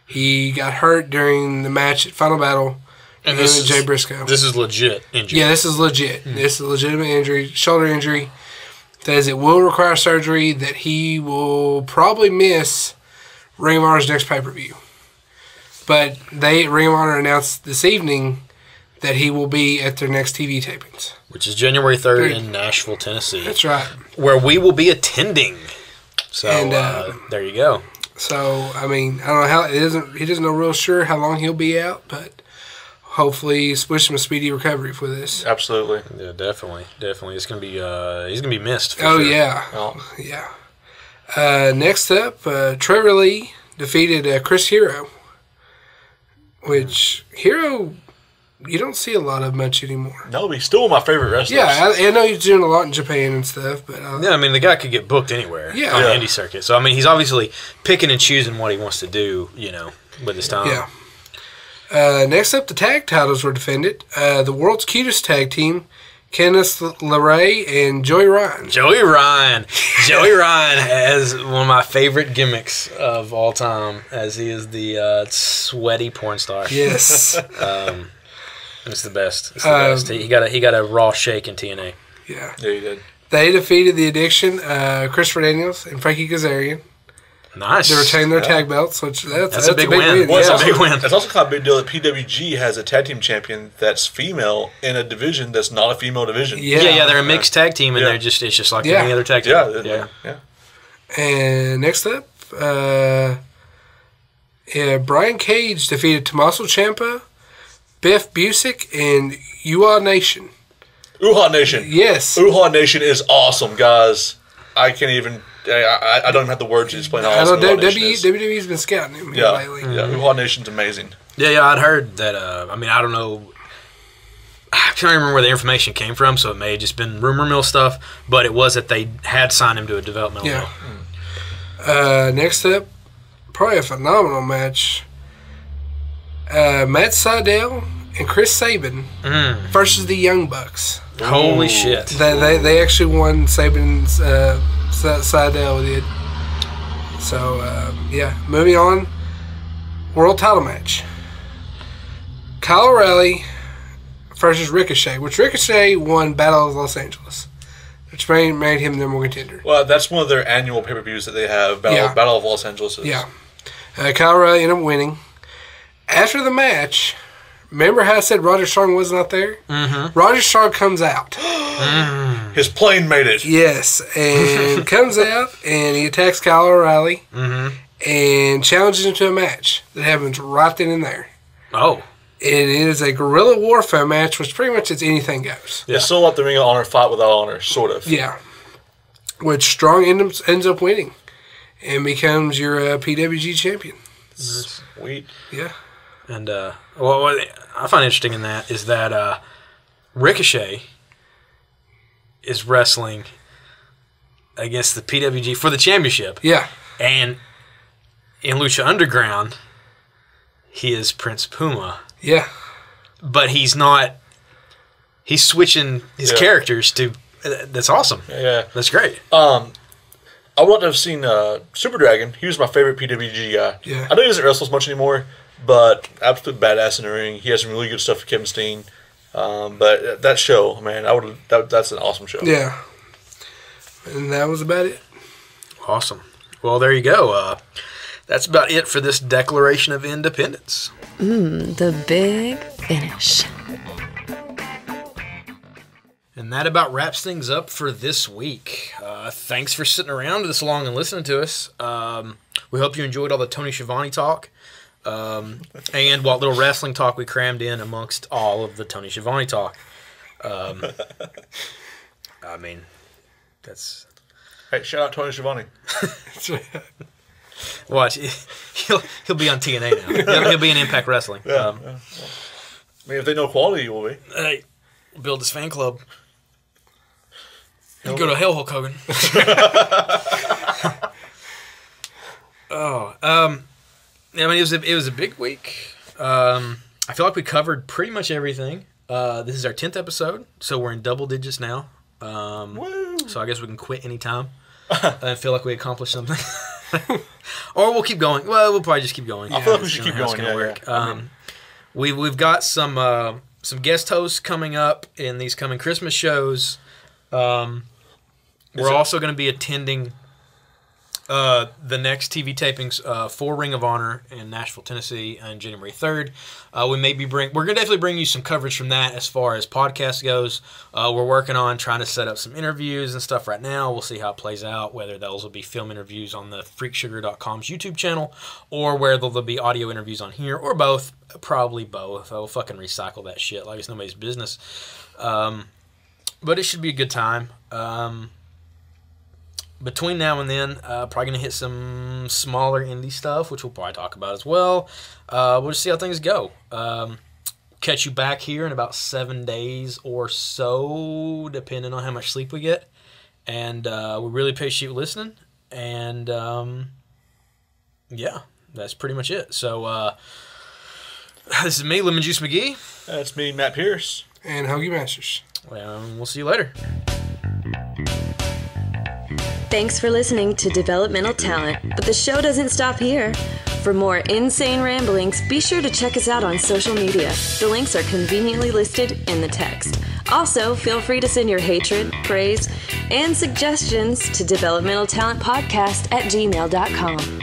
He got hurt during the match at Final Battle with Jay Briscoe. This is legit injury. Yeah, this is legit. This is a legitimate injury, shoulder injury. Says it will require surgery, that he will probably miss Ring of Honor's next pay-per-view. But Ring of Honor announced this evening that he will be at their next TV tapings. Which is January 3rd in Nashville, Tennessee. That's right. Where we will be attending. So, there you go. So, I mean, I don't know how, he doesn't know real sure how long he'll be out, but hopefully wish him a speedy recovery for this. Absolutely. Yeah, definitely. It's going to be, he's going to be missed. For sure. Yeah. Next up, Trevor Lee defeated Chris Hero, which Hero, you don't see a lot of much anymore. No, but he's still my favorite wrestler. Yeah, I know he's doing a lot in Japan and stuff, but yeah, I mean the guy could get booked anywhere on the indie circuit. So I mean he's obviously picking and choosing what he wants to do, with his time. Yeah. Next up, the tag titles were defended. The world's cutest tag team, Kenneth LeRae and Joey Ryan. Joey Ryan has one of my favorite gimmicks of all time, as he is the sweaty porn star. Yes. It's the best. It's the best. He got a Raw shake in TNA. Yeah, he did. They defeated the Addiction, Christopher Daniels and Frankie Kazarian. Nice. They retained their tag belts, which that's a big win. Well, it's a big win. It's also kind of a big deal that PWG has a tag team champion that's female in a division that's not a female division. Yeah, they're a mixed tag team, and it's just like any other tag team. Yeah. And next up, Brian Cage defeated Tommaso Ciampa, Biff Busick, and Uhaa Nation. Uhaa Nation. Yes. Uhaa Nation is awesome, guys. I can't even I don't have the words to explain how I know awesome Nation is. WWE's been scouting him here lately. Yeah, Uhaa Nation's amazing. Yeah, I'd heard that. I mean, I don't know. I can't remember where the information came from, so it may have just been rumor mill stuff. But it was that they had signed him to a developmental deal. Next up, probably a phenomenal match. Matt Sydal and Chris Sabin versus the Young Bucks. Holy shit! They actually won. Sabin's Sydal did. So moving on. World title match. Kyle O'Reilly versus Ricochet, which Ricochet won Battle of Los Angeles, which made him the number one contender. Well, that's one of their annual pay-per-views that they have, Battle of Los Angeles. Yeah. Kyle O'Reilly ended up winning. After the match, remember how I said Roger Strong was not there? Mm-hmm. Roger Strong comes out. His plane made it. Yes, and comes out, and he attacks Kyle O'Reilly and challenges him to a match that happens right then and there. Oh. And it is a guerrilla warfare match, which pretty much it's anything goes. Yeah, still let the Ring of Honor fight without honor, sort of. Yeah. Which Strong ends up winning and becomes your PWG champion. Sweet. Yeah. And what I find interesting in that is that Ricochet is wrestling against the PWG for the championship. Yeah. And in Lucha Underground, he is Prince Puma. Yeah. But he's not. He's switching his characters to. That's awesome. Yeah. That's great. I would have seen Super Dragon. He was my favorite PWG guy. Yeah. I know he doesn't wrestle as much anymore, but absolute badass in the ring. He has some really good stuff with Kevin Steen. But that show, man, that's an awesome show. Yeah. And that was about it. Awesome. Well, there you go. That's about it for this Declaration of Independence. The big finish. And that about wraps things up for this week. Thanks for sitting around this long and listening to us. We hope you enjoyed all the Tony Schiavone talk. And what little wrestling talk we crammed in amongst all of the Tony Schiavone talk. I mean, that's... Hey, shout out Tony Schiavone. Watch, he'll be on TNA now. He'll be in Impact Wrestling. Yeah, I mean, if they know quality, you will be. Hey, build his fan club. You go to hell, Hulk Hogan. I mean, it was a big week. I feel like we covered pretty much everything. This is our 10th episode, so we're in double digits now. So I guess we can quit anytime. I feel like we accomplished something. Or we'll keep going. Well, we'll probably just keep going. I feel like we should keep going. Yeah. We've got some guest hosts coming up in these coming Christmas shows. We're also going to be attending the next TV tapings for Ring of Honor in Nashville, Tennessee on January 3rd. We're going to definitely bring you some coverage from that as far as podcast goes. We're working on trying to set up some interviews and stuff right now. We'll see how it plays out, whether those will be film interviews on the FreakSugar.com's YouTube channel or whether there'll be audio interviews on here or both. Probably both. I'll fucking recycle that shit like it's nobody's business. But it should be a good time. Between now and then, probably going to hit some smaller indie stuff, which we'll probably talk about as well. We'll just see how things go. Catch you back here in about 7 days or so, depending on how much sleep we get. And we really appreciate you listening. And, yeah, that's pretty much it. So, this is me, Lemon Juice McGee. That's me, Matt Pierce. And Hoagie Masters. We'll see you later. Thanks for listening to Developmental Talent, but the show doesn't stop here. For more insane ramblings, be sure to check us out on social media. The links are conveniently listed in the text. Also, feel free to send your hatred, praise, and suggestions to developmentaltalentpodcast@gmail.com.